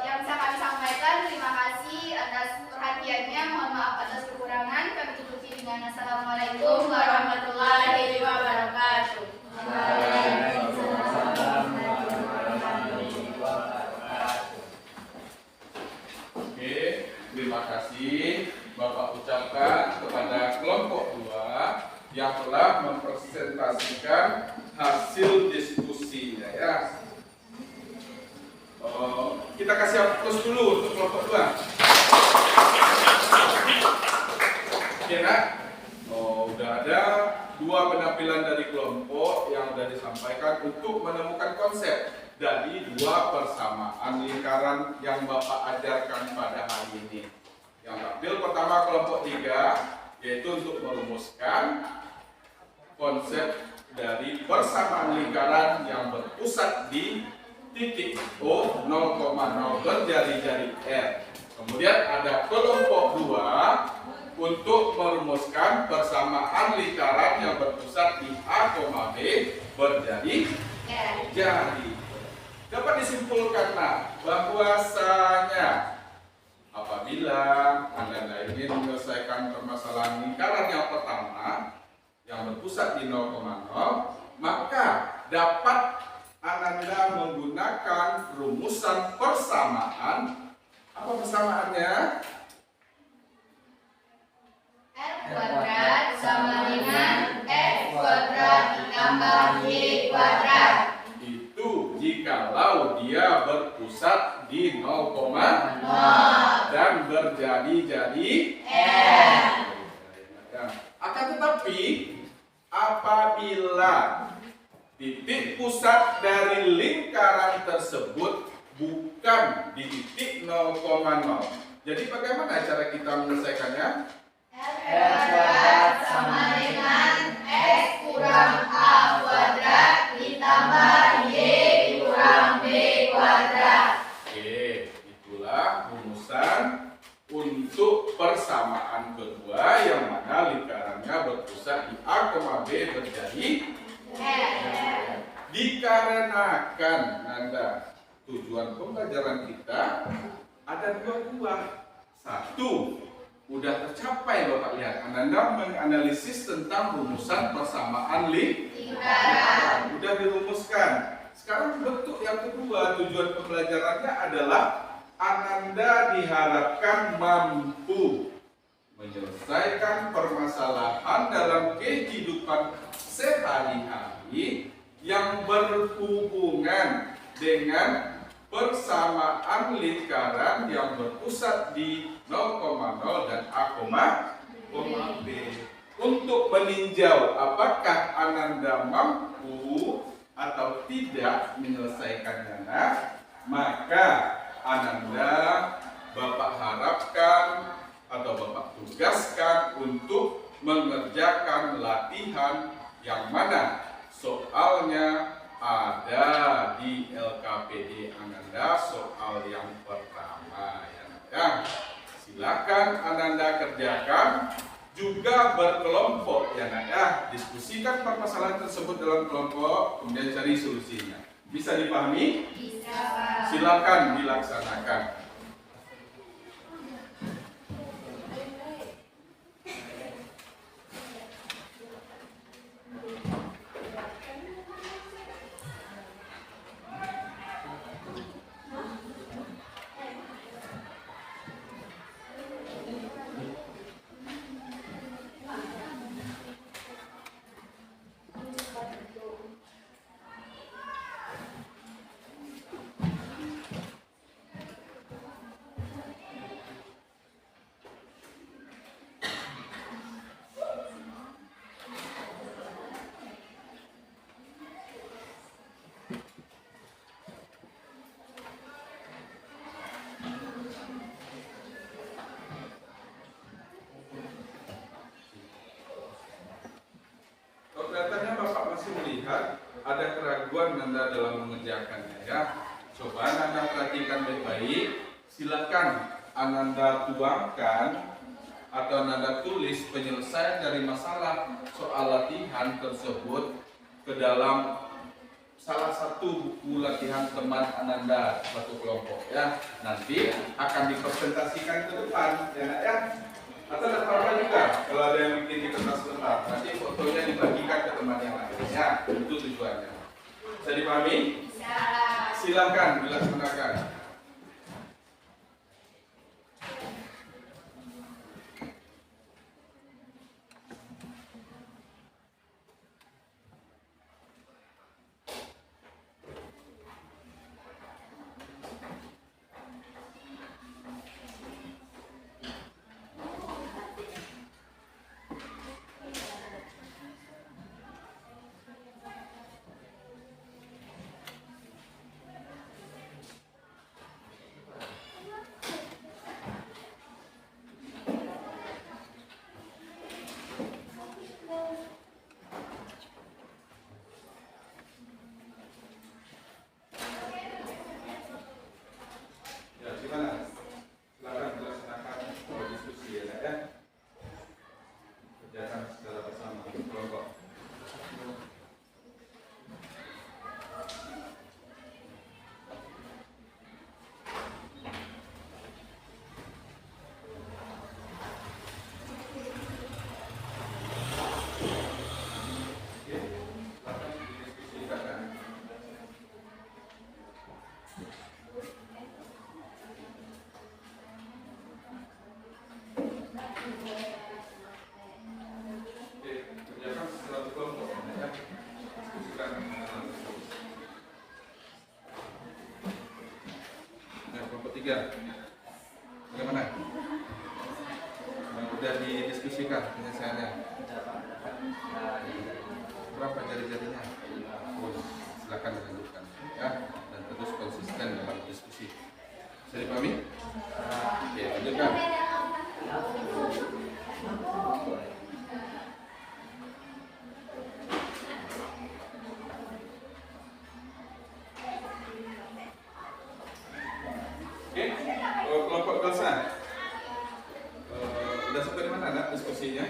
yang bisa kami sampaikan. Terima kasih atas perhatiannya. Mohon maaf atas kekurangan. Kami tutupi dengan Assalamualaikum warahmatullahi wabarakatuh. Oke, terima kasih Bapak ucapkan kepada kelompok 2 yang telah mempresentasikan hasil diskusinya ya. Kita kasih aplaus dulu untuk kelompok 2. Oke nak, udah ada 2 penampilan dari kelompok yang sudah disampaikan untuk menemukan konsep dari 2 persamaan lingkaran yang Bapak ajarkan pada hari ini. Yang tampil pertama kelompok 3, yaitu untuk merumuskan konsep dari persamaan lingkaran yang berpusat di titik O 0,0 berjari-jari R. Kemudian ada kelompok 2 untuk merumuskan persamaan lingkaran yang berpusat di A, B berjari-jari. Dapat disimpulkan bahwasanya apabila Anda ingin menyelesaikan permasalahan lingkaran yang pertama yang berpusat di 0,0, maka dapat Anda menggunakan rumusan persamaan. Apa persamaannya? R kuadrat sama dengan X kuadrat ditambah Y kuadrat. Itu jikalau dia berpusat di 0, dan berjadi-jadi R. Akan tetapi apabila titik pusat dari lingkaran tersebut bukan di titik 0,0, jadi bagaimana cara kita menyelesaikannya? R kuadrat sama dengan X kurang A kuadrat ditambah Y kurang B menjadi dikarenakan Nanda tujuan pembelajaran kita ada dua buah. Satu, udah tercapai Bapak lihat. Ananda menganalisis tentang rumusan persamaan lingkaran. Udah dirumuskan. Sekarang bentuk yang kedua, tujuan pembelajarannya adalah Ananda diharapkan mampu menyelesaikan permasalahan dalam kehidupan sehari-hari yang berhubungan dengan persamaan lingkaran yang berpusat di 0,0 dan A, B. Untuk meninjau apakah Ananda mampu atau tidak menyelesaikannya, maka Ananda Bapak harapkan atau Bapak tugaskan untuk mengerjakan latihan yang mana soalnya ada di LKPD Ananda, soal yang pertama ya. Silakan Ananda kerjakan, juga berkelompok ya nak ya. Diskusikan permasalahan tersebut dalam kelompok, kemudian cari solusinya. Bisa dipahami? Bisa. Silakan dilaksanakan. Kelihatannya Bapak masih melihat ada keraguan Nanda dalam mengerjakannya ya. Coba Nanda perhatikan baik-baik. Silakan Ananda tuangkan atau Nanda tulis penyelesaian dari masalah soal latihan tersebut ke dalam salah satu buku latihan teman Ananda satu kelompok ya. Nanti akan dipresentasikan ke depan ya nak ya. Atau tidak apa-apa juga kalau ada yang bikin di kertas lengkap, nanti fotonya dibagikan ke teman yang lain ya. Itu tujuannya. Bisa dipahami? Bisa. Silakan dilaksanakan. Gimana? Silakan dilaksanakan diskusi ya, ya. Kerjakan secara bersama kelompok. Bagaimana? Sudah didiskusikan penyelesaiannya? Berapa jari-jarinya? Oh, silakan dilanjutkan ya, dan terus konsisten dalam diskusi. Bisa dipahami? Oke, lanjutkan. Kelompok kelas udah sampai di mana diskusinya?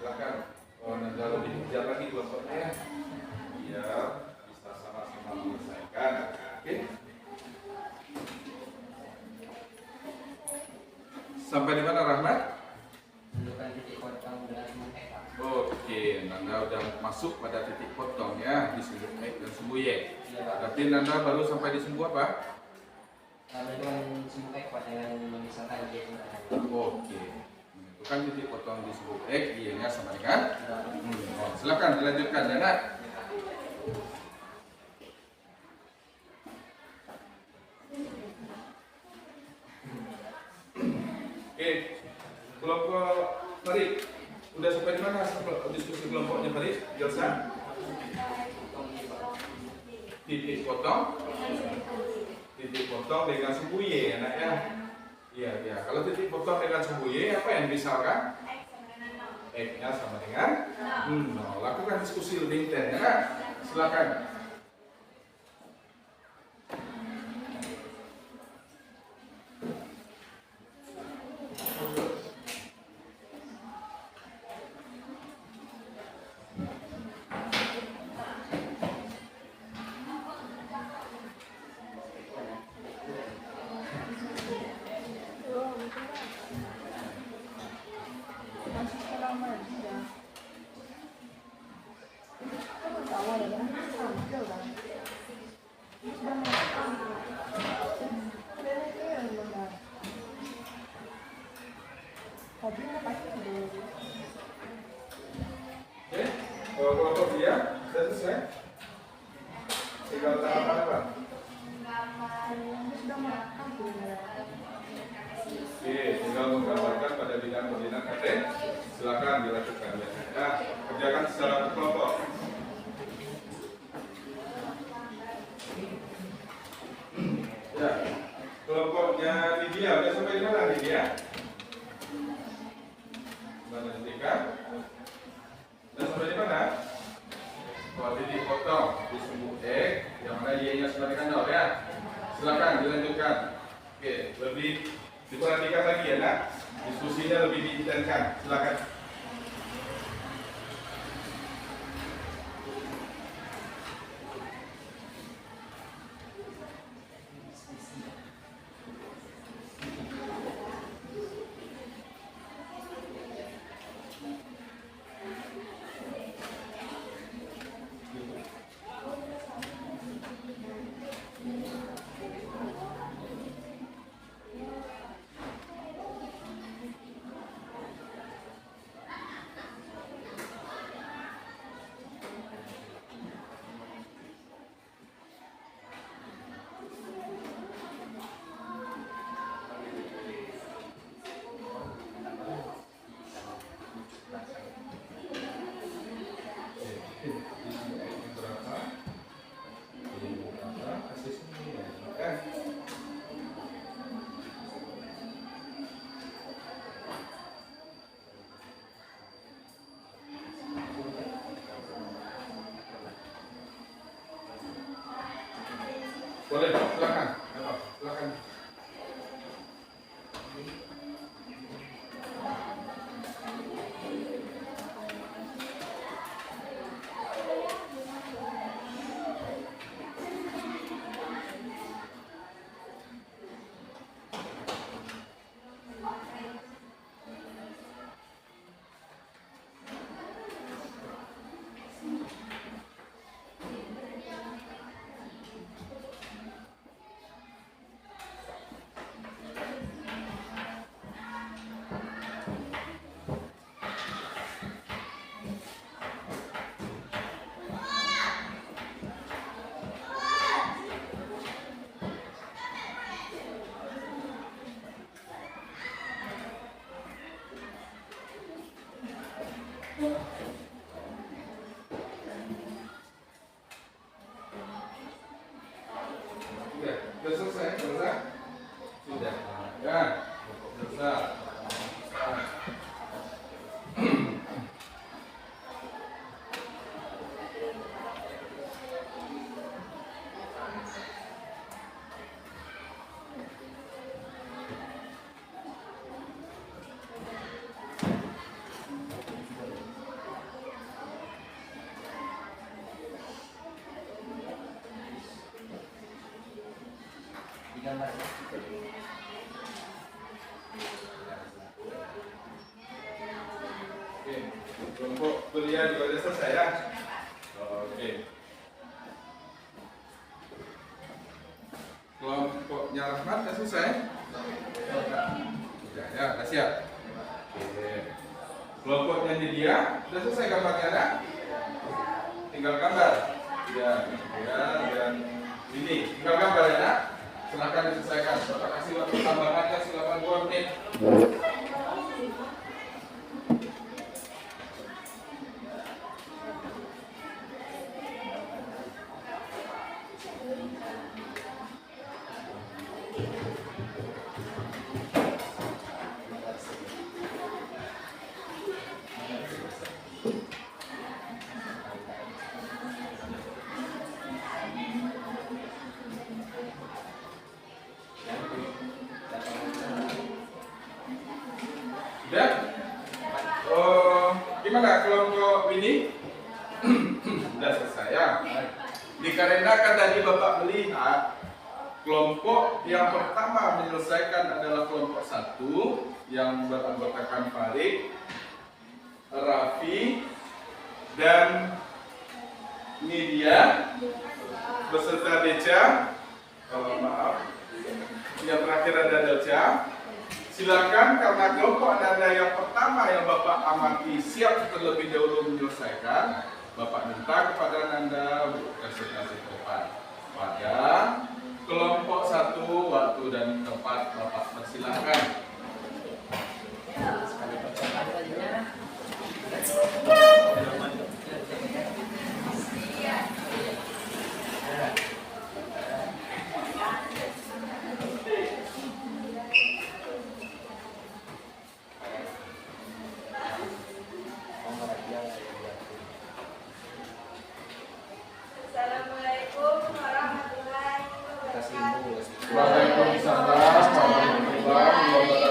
silakan. Nanda lebih kejar lagi kelompoknya, biar bisa sama-sama menyelesaikan. Oke. Sampai di mana Rahmat? Menentukan titik potong dengan sumbu X, Pak. Oke, Nanda udah masuk pada titik potong ya di sumbu X dan sumbu Y. Iya, Pak. Berarti Nanda baru sampai di sumbu apa? Menentukan sumbu X, Pak, dengan memisahkan Y dengan X. Oke, menentukan titik potong di sumbu X, Y-nya sama dengan. Silakan dilanjutkan, Nanda. Oke, kelompok Farid, udah sampai di mana diskusi kelompoknya Farid? Jelsa? Titik potong dengan sumbu Y, anak ya. Iya, iya. Kalau titik potong dengan sumbu Y, apa yang misalkan? X-nya sama dengan 0. Lakukan diskusi lebih intens, ya. Silakan. Oke, kelompok dia sudah selesai. Tinggal tahapan apa? Oke, tinggal menggambarkan pada bidang koordinat KT. Silakan dilakukan ya. Nah, kerjakan secara kelompok. Ya, kelompoknya Lydia udah sampai di mana Lydia? Mana Lydia? Udah sampai di mana? Kalau titik potong di sumbu X, yang mana Y-nya sama dengan 0 ya. Silakan dilanjutkan. Oke, lebih diperhatikan lagi ya nak. Diskusinya lebih diintenskan. Silakan. Boleh, silakan. Silakan. Sudah selesai, selesai. Sudah. Ya, selesai. gambarnya. Oke, kelompok kuliah juga sudah selesai ya. Oke. Kelompoknya Rahmat sudah selesai? Ya, sudah siap. Oke. Kelompoknya Lydia sudah selesai gambarnya ya? Tinggal gambar. Ya, dan ini tinggal gambar ya. Silakan diselesaikan. Bapak kasih waktu tambahannya silakan 2 menit. Sudah? Gimana kelompok ini? Sudah selesai ya? Dikarenakan tadi Bapak melihat kelompok yang pertama menyelesaikan adalah kelompok 1 yang beranggotakan Farid, Raffi, dan Nidia beserta Deca. Maaf, yang terakhir ada Deca. Silakan karena kelompok Anda yang pertama yang Bapak amati siap terlebih dahulu menyelesaikan, Bapak minta kepada Anda presentasi depan. Pada kelompok 1 waktu dan tempat Bapak persilahkan. Sekali percobaan saja. Assalamualaikum warahmatullahi wabarakatuh. Waalaikumsalam warahmatullahi wabarakatuh.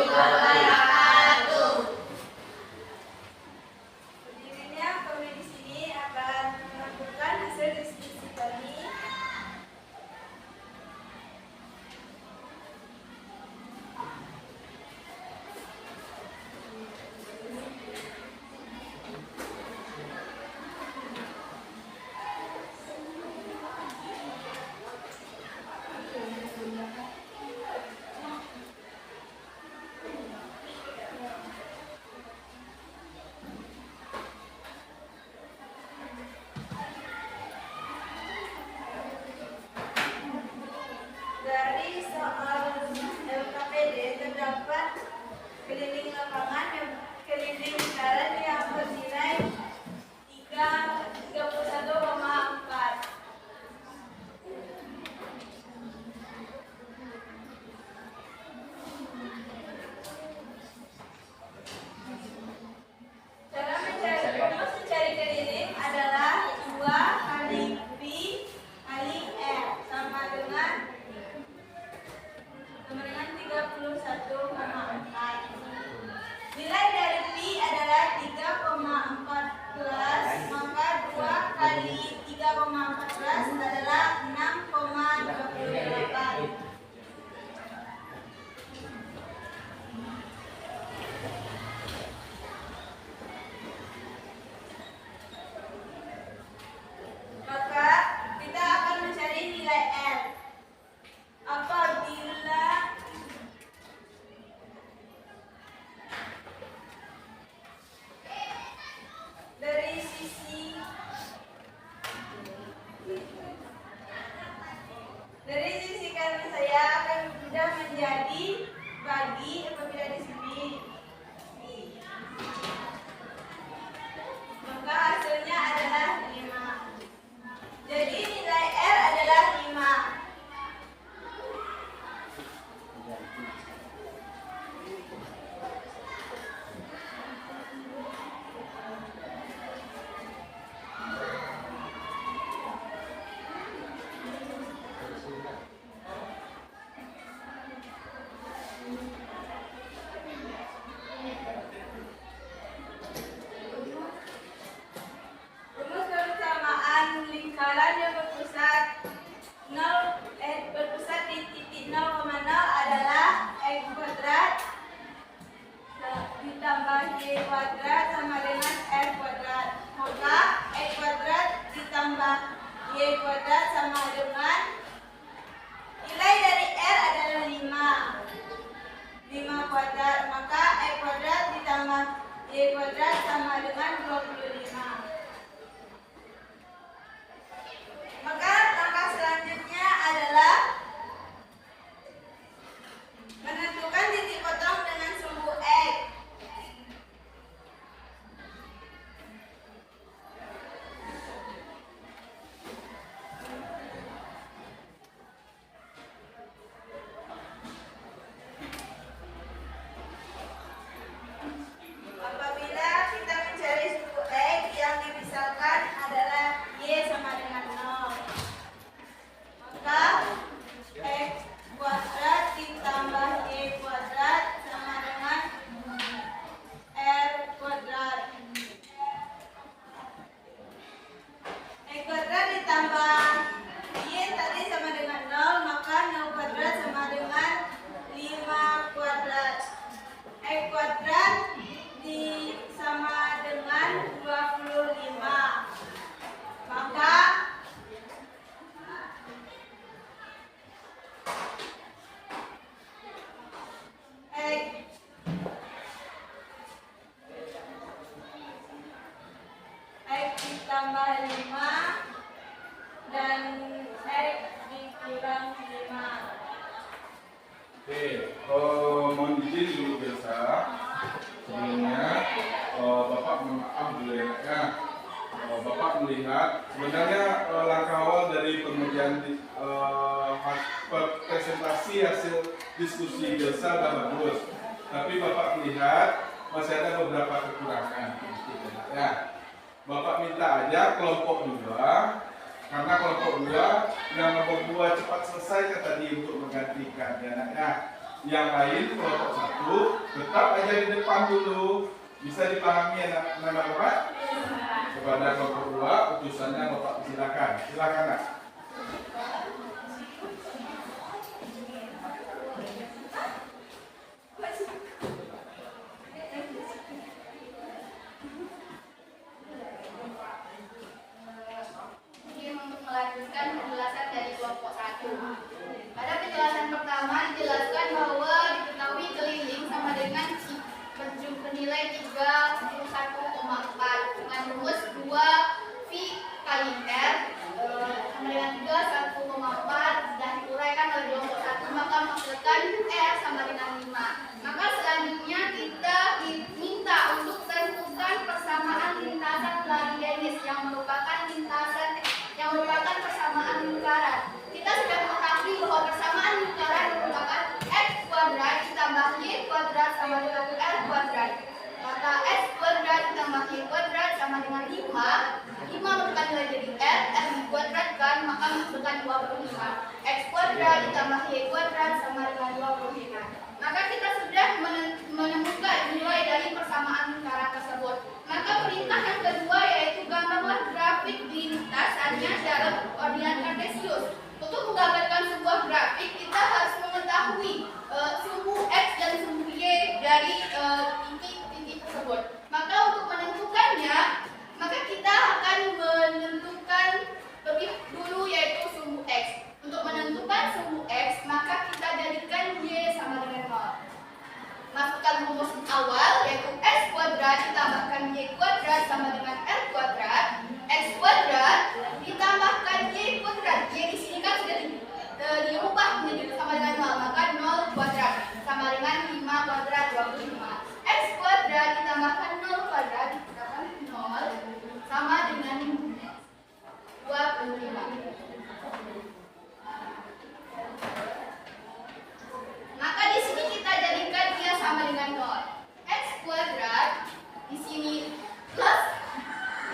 ditambah 5 dan X dikurang 5. Oke, mohon izin dulu biasa. Sebelumnya, Bapak mohon maaf dulu ya. Bapak melihat sebenarnya langkah awal dari pengerjaan presentasi hasil diskusi jasa sudah bagus, tapi Bapak melihat masih ada beberapa kekurangan. Ya, Bapak minta aja kelompok 2, karena kelompok 2 yang nomor 2 cepat selesai kan tadi untuk menggantikan ya. Nah, yang lain kelompok 1 tetap aja di depan dulu. Bisa dipahami anak-anak Bapak? Kepada kelompok 2 utusannya Bapak silakan. Silakan Nak. Untuk melanjutkan penjelasan dari kelompok 1. Pada penjelasan pertama dijelaskan bahwa diketahui keliling sama dengan bernilai 31,4 dengan rumus 2 V kali R sama dengan 1,4 sudah diuraikan oleh kelompok 1, maka menghasilkan R sama dengan 5. Maka selanjutnya kita diminta untuk tentukan persamaan lintasan Larianis yang merupakan persamaan lingkaran. Kita sudah mengetahui bahwa persamaan lingkaran merupakan X kuadrat ditambah Y kuadrat sama dengan R kuadrat. Maka X kuadrat ditambah Y kuadrat sama dengan 5 merupakan nilai dari R dikuadratkan maka menghasilkan 25. X kuadrat ditambah Y kuadrat sama dengan 25. Maka kita sudah menemukan nilai dari persamaan lingkaran tersebut. Maka perintah yang kedua yaitu gambarlah grafik lintasannya dalam koordinat kartesius. Untuk menggambarkan sebuah grafik kita harus mengetahui sumbu X dan sumbu Y dari titik-titik tersebut. Maka untuk menentukannya, maka kita akan menentukan lebih dulu yaitu sumbu X. Untuk menentukan sumbu X, maka kita jadikan Y sama dengan 0. Masukkan rumus awal yaitu X kuadrat ditambahkan Y kuadrat sama dengan R kuadrat. X kuadrat ditambahkan Y kuadrat. Y di sini kan sudah diubah menjadi sama dengan 0, maka 0 kuadrat sama dengan 5 kuadrat 25. X kuadrat ditambahkan 0 kuadrat ditambahkan 0 sama dengan 25. Maka di sini kita jadikan dia sama dengan 0. X kuadrat di sini plus,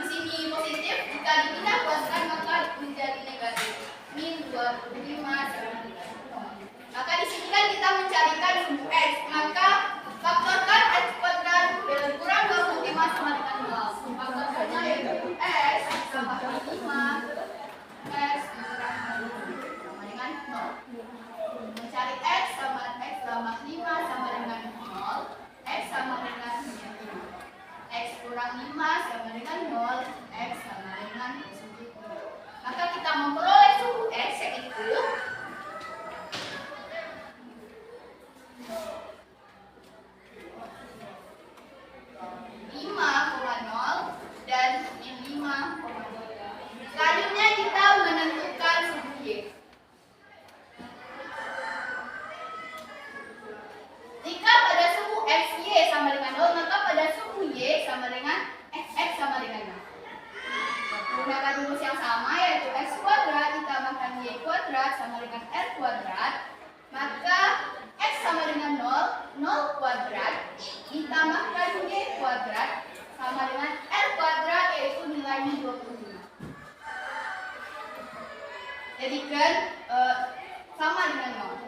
di sini positif, jika dipindah kuadrat maka menjadi negatif. Min 25 sama dengan 0. Maka di sini kan kita mencarikan sumbu X, maka faktorkan X kuadrat kurang 25 sama dengan 0. Faktorkannya yaitu X tambah 5 X kurang 25 sama dengan 0. Mencari X tambah 5 sama dengan 0. X sama dengan 5. X kurang 5 sama dengan 0. X sama dengan positif 0. Maka kita memperoleh sumbu X yaitu 5,0 dan 5,0. Selanjutnya kita menentukan sumbu Y. Jika pada sumbu X Y sama dengan 0, maka pada sumbu Y sama dengan X sama dengan 0. Menggunakan rumus yang sama yaitu X kuadrat ditambahkan Y kuadrat sama dengan R kuadrat, maka X sama dengan 0 kuadrat ditambahkan Y kuadrat sama dengan R kuadrat yaitu nilainya 25. Jadikan sama dengan 0.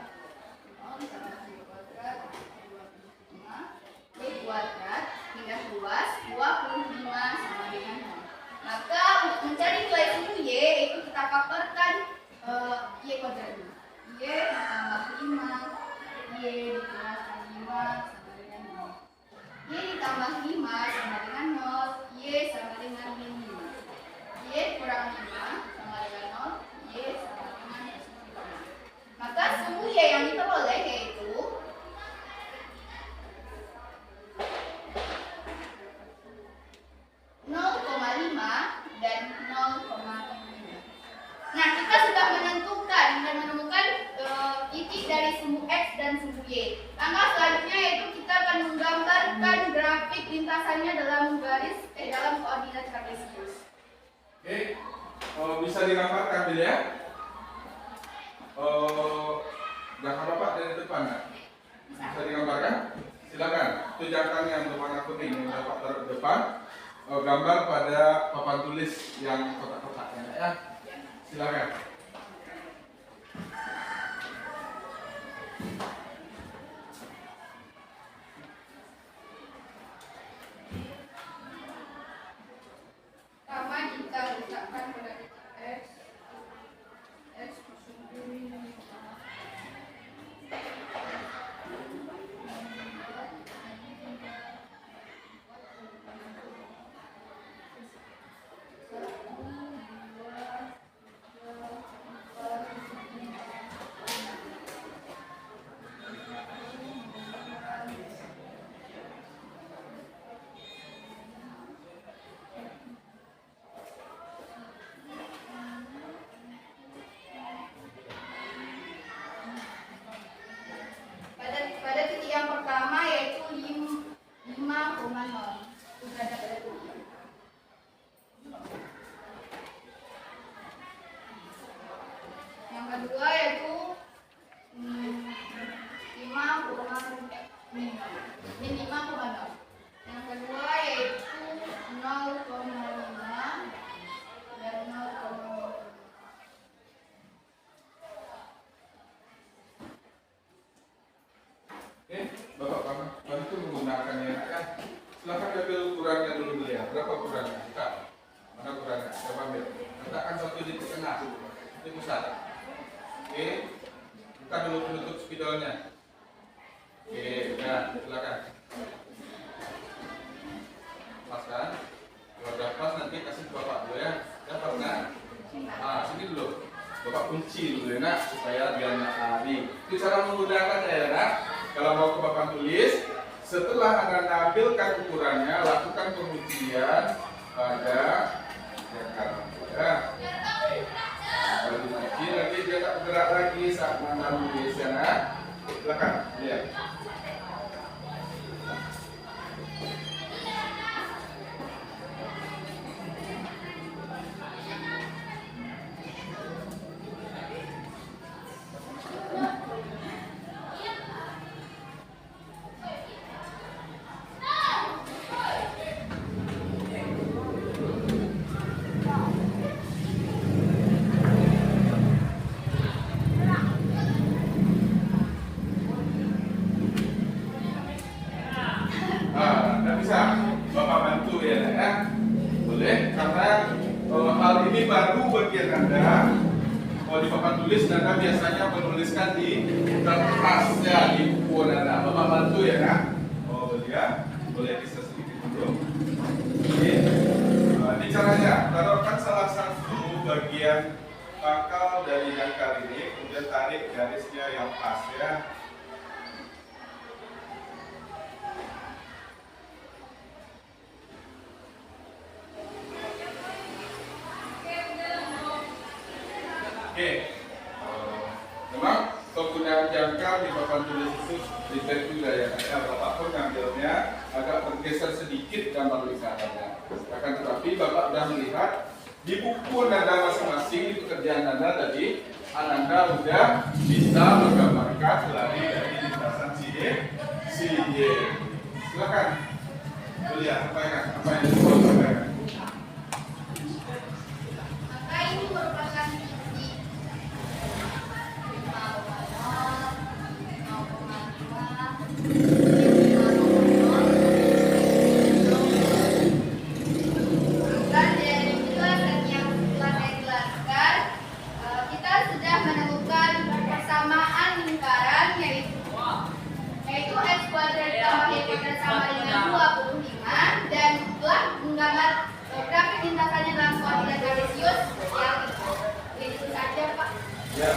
Y kuadrat pindah luas 25 sama dengan 0. Maka untuk mencari nilai sumbu Y itu kita faktorkan Y kuadratnya. Y ditambah 5, Y dikurangkan 5 sama dengan 0. Y ditambah 5 sama dengan 0, Y sama dengan min 5. Y kurang 5 sama dengan 0, Y sama dengan 5. Maka sumbu Y yang diperoleh yaitu 0,5 dan lintasannya dalam koordinat kartesius. Oke, bisa digambarkan ya? Belakang Bapak dari depan ya? Bisa digambarkan? Silakan. Itu jangkang yang berwarna kuning yang Bapak taruh di depan. Gambar pada papan tulis yang kotak-kotaknya ya. Silakan. Pertama kita letakkan pada titik X bersumber pada titik yang pertama yaitu 5,0 sudah ada pada titik. Yang kedua yaitu 5,0. Yang kedua yaitu 0,5 dan 0,5. Oke, Bapak bantu menggunakannya ya. Silakan ambil ukurannya dulu ya. Berapa ukurannya? Kita. Mana ukurannya? Coba ambil. Letakkan satu di tengah. Di pusat. Oke. Buka dulu penutup spidolnya. Oke, nah, silakan. Pas kan? Kalau udah pas nanti kasih ke Bapak dulu ya. Dapat kan? Ah, sini dulu. Bapak kunci dulu ya nak, supaya biar nggak lari. Itu cara menggunakannya ya nak. Kalau mau ke papan tulis, setelah Anda nampilkan ukurannya, lakukan penguncian pada jangkar. Ya. Kalau dikunci nanti dia tak bergerak lagi saat Anda menulis ya nak. Silakan, lihat. Bisa Bapak bantu ya, boleh karena hal ini baru bagian Anda. Kalau di papan tulis Anda biasanya menuliskan di kertas ya, di buku Anda. Bapak bantu ya nak. Oh ya, boleh bisa sedikit dulu. Ini caranya, taruhkan salah satu bagian pangkal dari jangkar ini, kemudian tarik garisnya yang pas ya. Oke, memang penggunaan jangkar di papan tulis itu detail juga ya. Bapak pun ngambilnya agak bergeser sedikit gambar tulisannya. Akan tetapi Bapak sudah melihat di buku Anda masing-masing di pekerjaan Anda tadi, Anda sudah bisa menggambarkan lari dari lintasan si Y. Silakan, lihat apa yang disampaikan. Maka ini merupakan Ya.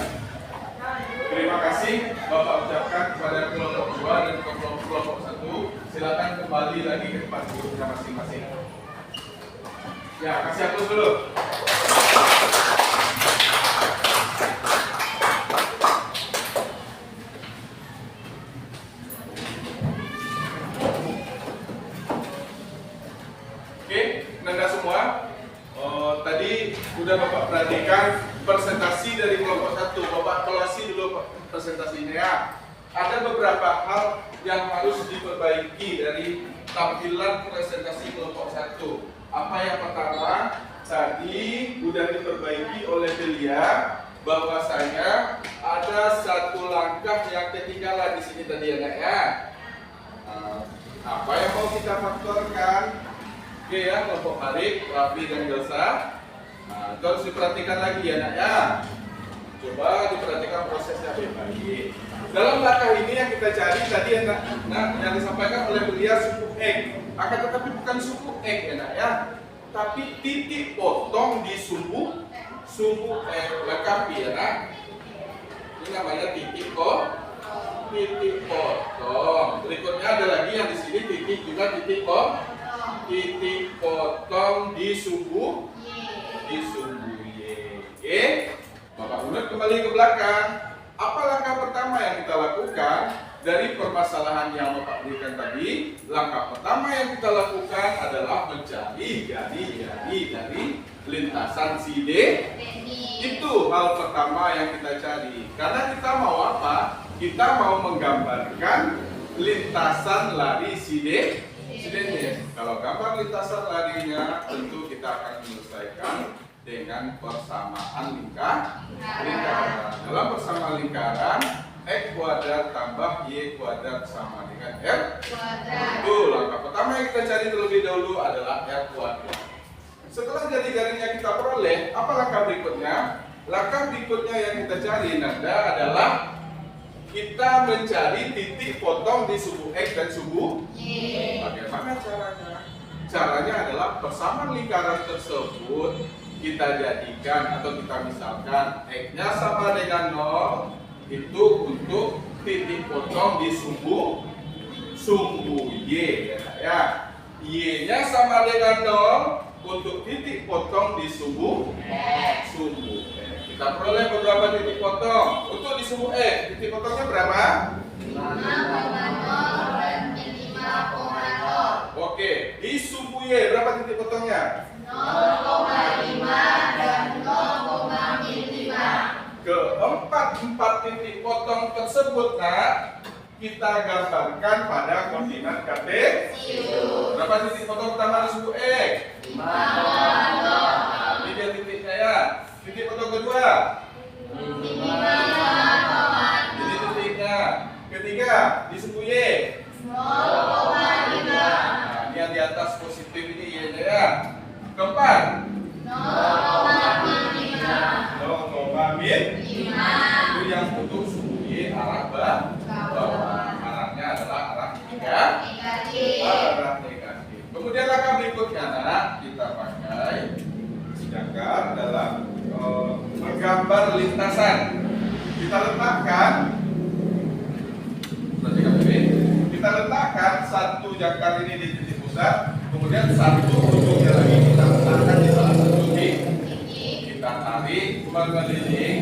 Terima kasih Bapak ucapkan kepada kelompok 2 dan kelompok 1. Silakan kembali lagi ke tempat duduknya masing-masing. Ya, kasih aplaus dulu. Jadi udah Bapak perhatikan presentasi dari kelompok 1. Bapak evaluasi dulu presentasinya ya. Ada beberapa hal yang harus diperbaiki dari tampilan presentasi kelompok 1. Apa yang pertama? Tadi udah diperbaiki oleh Delia bahwasanya ada satu langkah yang ketinggalan di sini tadi ya, Nak ya. Apa yang mau kita faktorkan? Oke ya, kelompok Harik, Raffi dan Gelsa. Itu harus diperhatikan lagi ya, Nak ya. Coba diperhatikan prosesnya baik-baik. Dalam langkah ini yang kita cari tadi ya, Nak, yang disampaikan oleh beliau suku X. Akan tetapi bukan suku X ya, Nak ya. Tapi titik potong di suku X. Lengkapi ya, Nak. Ini namanya titik potong. Berikutnya ada lagi yang di sini titik juga titik potong di suku Y. Oke, Bapak Unut kembali ke belakang. Apa langkah pertama yang kita lakukan dari permasalahan yang Bapak berikan tadi? Langkah pertama yang kita lakukan adalah mencari jari-jari dari lintasan si D. Itu hal pertama yang kita cari. Karena kita mau apa? Kita mau menggambarkan lintasan lari si D. Kalau gambar lintasan larinya, tentu kita akan menyelesaikan dengan persamaan lingkaran. Dalam persamaan lingkaran, X kuadrat tambah Y kuadrat sama dengan R kuadrat. Langkah pertama yang kita cari terlebih dahulu adalah R kuadrat. Setelah jari-jarinya kita peroleh, apa langkah berikutnya? Langkah berikutnya yang kita cari, Nanda, adalah kita mencari titik potong di suku X dan suku Y. Bagaimana caranya? Caranya adalah persamaan lingkaran tersebut kita jadikan atau kita misalkan X-nya sama dengan 0 itu untuk titik potong di suku Y ya. Y-nya sama dengan 0 untuk titik potong di suku X. Kita peroleh beberapa titik potong. Untuk di suku X, titik potongnya berapa? 5,0 dan 5,0. Oke, di suku Y berapa titik potongnya? 0,5 dan 0,5. Keempat titik potong tersebut, Nak, kita gambarkan pada koordinat kartesius. Berapa titik potong pertama di suku X? 5,0. Ini dia titiknya ya. Titik potong kedua? 5,0. Ini titiknya. Ketiga di suku Y? 0,5. Nah, ini yang di atas positif ini Y-nya ya. Keempat? 0,5. 0,5. Itu yang untuk suku Y arah bawah. Arahnya adalah arah negatif. Kemudian langkah berikutnya, Nak, kita pakai sedangkan dalam menggambar lintasan. Kita letakkan, kita letakkan satu jangkar ini di titik pusat, kemudian satu ujungnya lagi kita letakkan di salah satu titik. Kita tarik mengeliling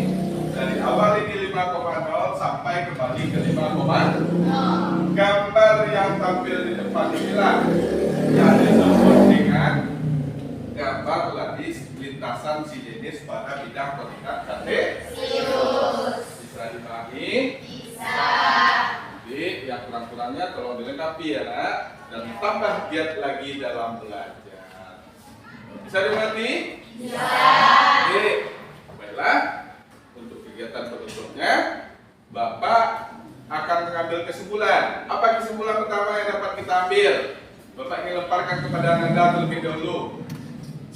dari awal ini 5,0 sampai kembali ke 5,0. Gambar yang tampil di depan inilah yang disebut dengan gambar lari lintasan sidenis pada bidang koordinat kartesius. Bisa dipahami? Bisa. Jadi yang kurang-kurangnya tolong dilengkapi ya, Nak, dan tambah giat lagi dalam belajar. Bisa dimengerti? Bisa. Oke, baiklah. Untuk kegiatan berikutnya, Bapak akan mengambil kesimpulan. Apa kesimpulan pertama yang dapat kita ambil? Bapak ingin lemparkan kepada Anda terlebih dahulu.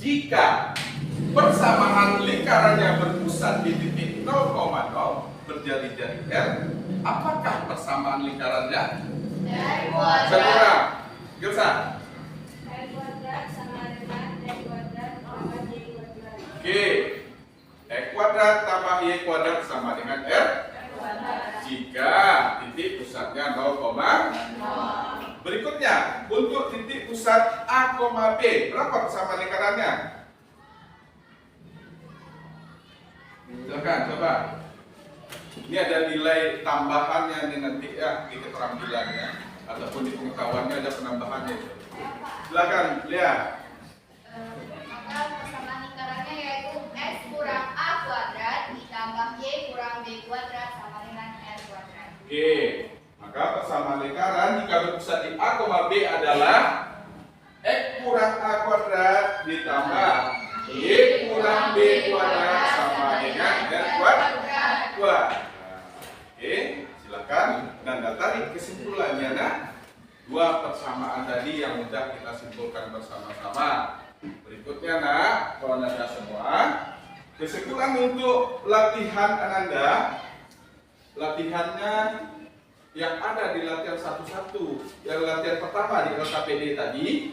Jika persamaan lingkarannya berpusat di titik 0,0 berjari-jari R, apakah persamaan lingkarannya? Dari kuadrat. Segera, Gilsa. R kuadrat sama dengan D kuadrat tambah Y kuadrat. Oke, X kuadrat tambah Y kuadrat sama dengan R jika titik pusatnya 0,0. Berikutnya, untuk titik pusat A, B, berapa persamaan lingkarannya? Silakan, coba. Ini ada nilai tambahannya nih nanti ya di keterampilannya ataupun di pengetahuannya ada penambahannya. Silakan, lihat. Maka persamaan lingkarannya B adalah X kurang A kuadrat ditambah Y kurang B kuadrat sama dengan R kuadrat. Oke, silakan. Dan tarik kesimpulannya. Nah, dua persamaan tadi yang sudah kita simpulkan bersama-sama. Berikutnya, nah, kawan Anda semua, kesimpulan untuk latihan Ananda. Latihannya yang ada di latihan 1-1, yang latihan pertama di LKPD tadi,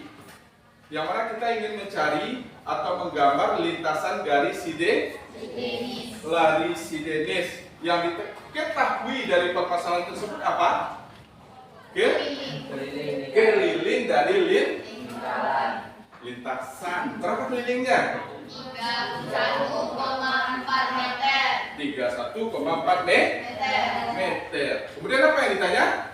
yang mana kita ingin mencari atau menggambar lintasan garis lari sidenis. Yang diketahui dari permasalahan tersebut apa? Keliling dari lintasan. Berapa kelilingnya? 31,4 meter. 31,4 meter. Kemudian apa yang ditanya?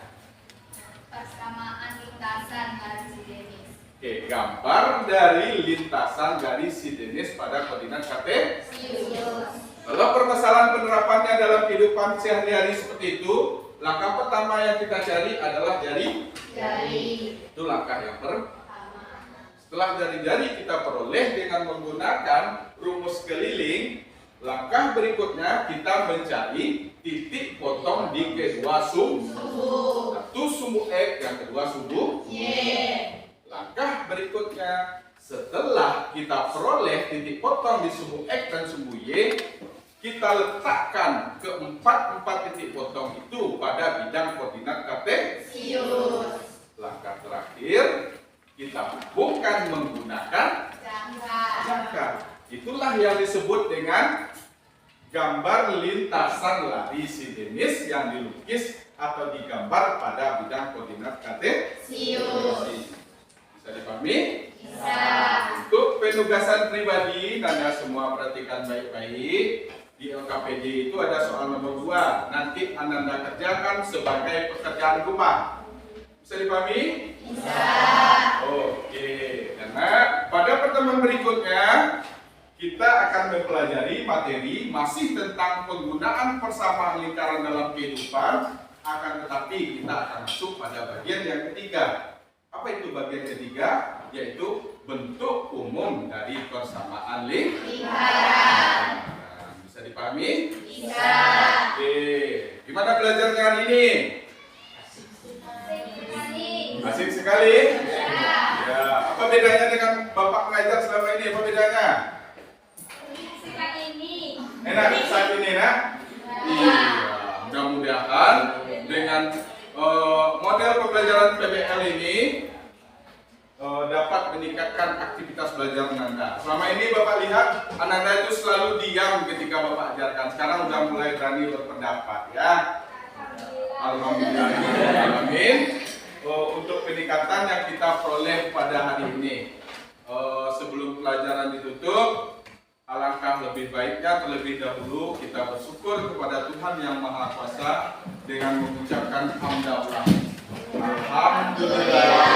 Persamaan lintasan garis sidenis. Oke, gambar dari lintasan garis sidenis pada koordinat kartesius. Kalau permasalahan penerapannya dalam kehidupan sehari-hari seperti itu, langkah pertama yang kita cari adalah jari. Itu langkah yang pertama. Setelah jari-jari kita peroleh dengan menggunakan rumus keliling, langkah berikutnya kita mencari titik potong di kedua sumbu. Satu sumbu X, yang kedua sumbu Y. Langkah berikutnya, setelah kita peroleh titik potong di sumbu X dan sumbu Y, kita letakkan keempat titik potong itu pada bidang koordinat kartesius. Langkah terakhir, kita hubungkan menggunakan jangkar. Itulah yang disebut dengan gambar lintasan lari sidenis yang dilukis atau digambar pada bidang koordinat kartesius. Bisa dipahami? Bisa. Untuk penugasan pribadi, Anda semua perhatikan baik-baik. Di LKPD itu ada soal nomor 2. Nanti Anda kerjakan sebagai pekerjaan rumah. Bisa dipahami? Bisa. Oke. Karena pada pertemuan berikutnya kita akan mempelajari materi masih tentang penggunaan persamaan lingkaran dalam kehidupan. Akan tetapi kita akan masuk pada bagian yang ketiga. Apa itu bagian ketiga? Yaitu bentuk umum dari persamaan lingkaran. Bisa dipahami? Bisa. Oke. Gimana belajarnya hari ini? Asik sekali? Ya. Apa bedanya dengan Bapak mengajar selama ini? Apa bedanya? Enak saat ini, nak? Iya. Mudah-mudahan dengan model pembelajaran PBL ini dapat meningkatkan aktivitas belajar Ananda. Selama ini Bapak lihat Ananda itu selalu diam ketika Bapak ajarkan. Sekarang udah mulai berani berpendapat, ya. Alhamdulillah. Amin. Untuk peningkatan yang kita peroleh pada hari ini, sebelum pelajaran ditutup, alangkah lebih baiknya terlebih dahulu kita bersyukur kepada Tuhan Yang Maha Kuasa dengan mengucapkan hamdalah. Alhamdulillah.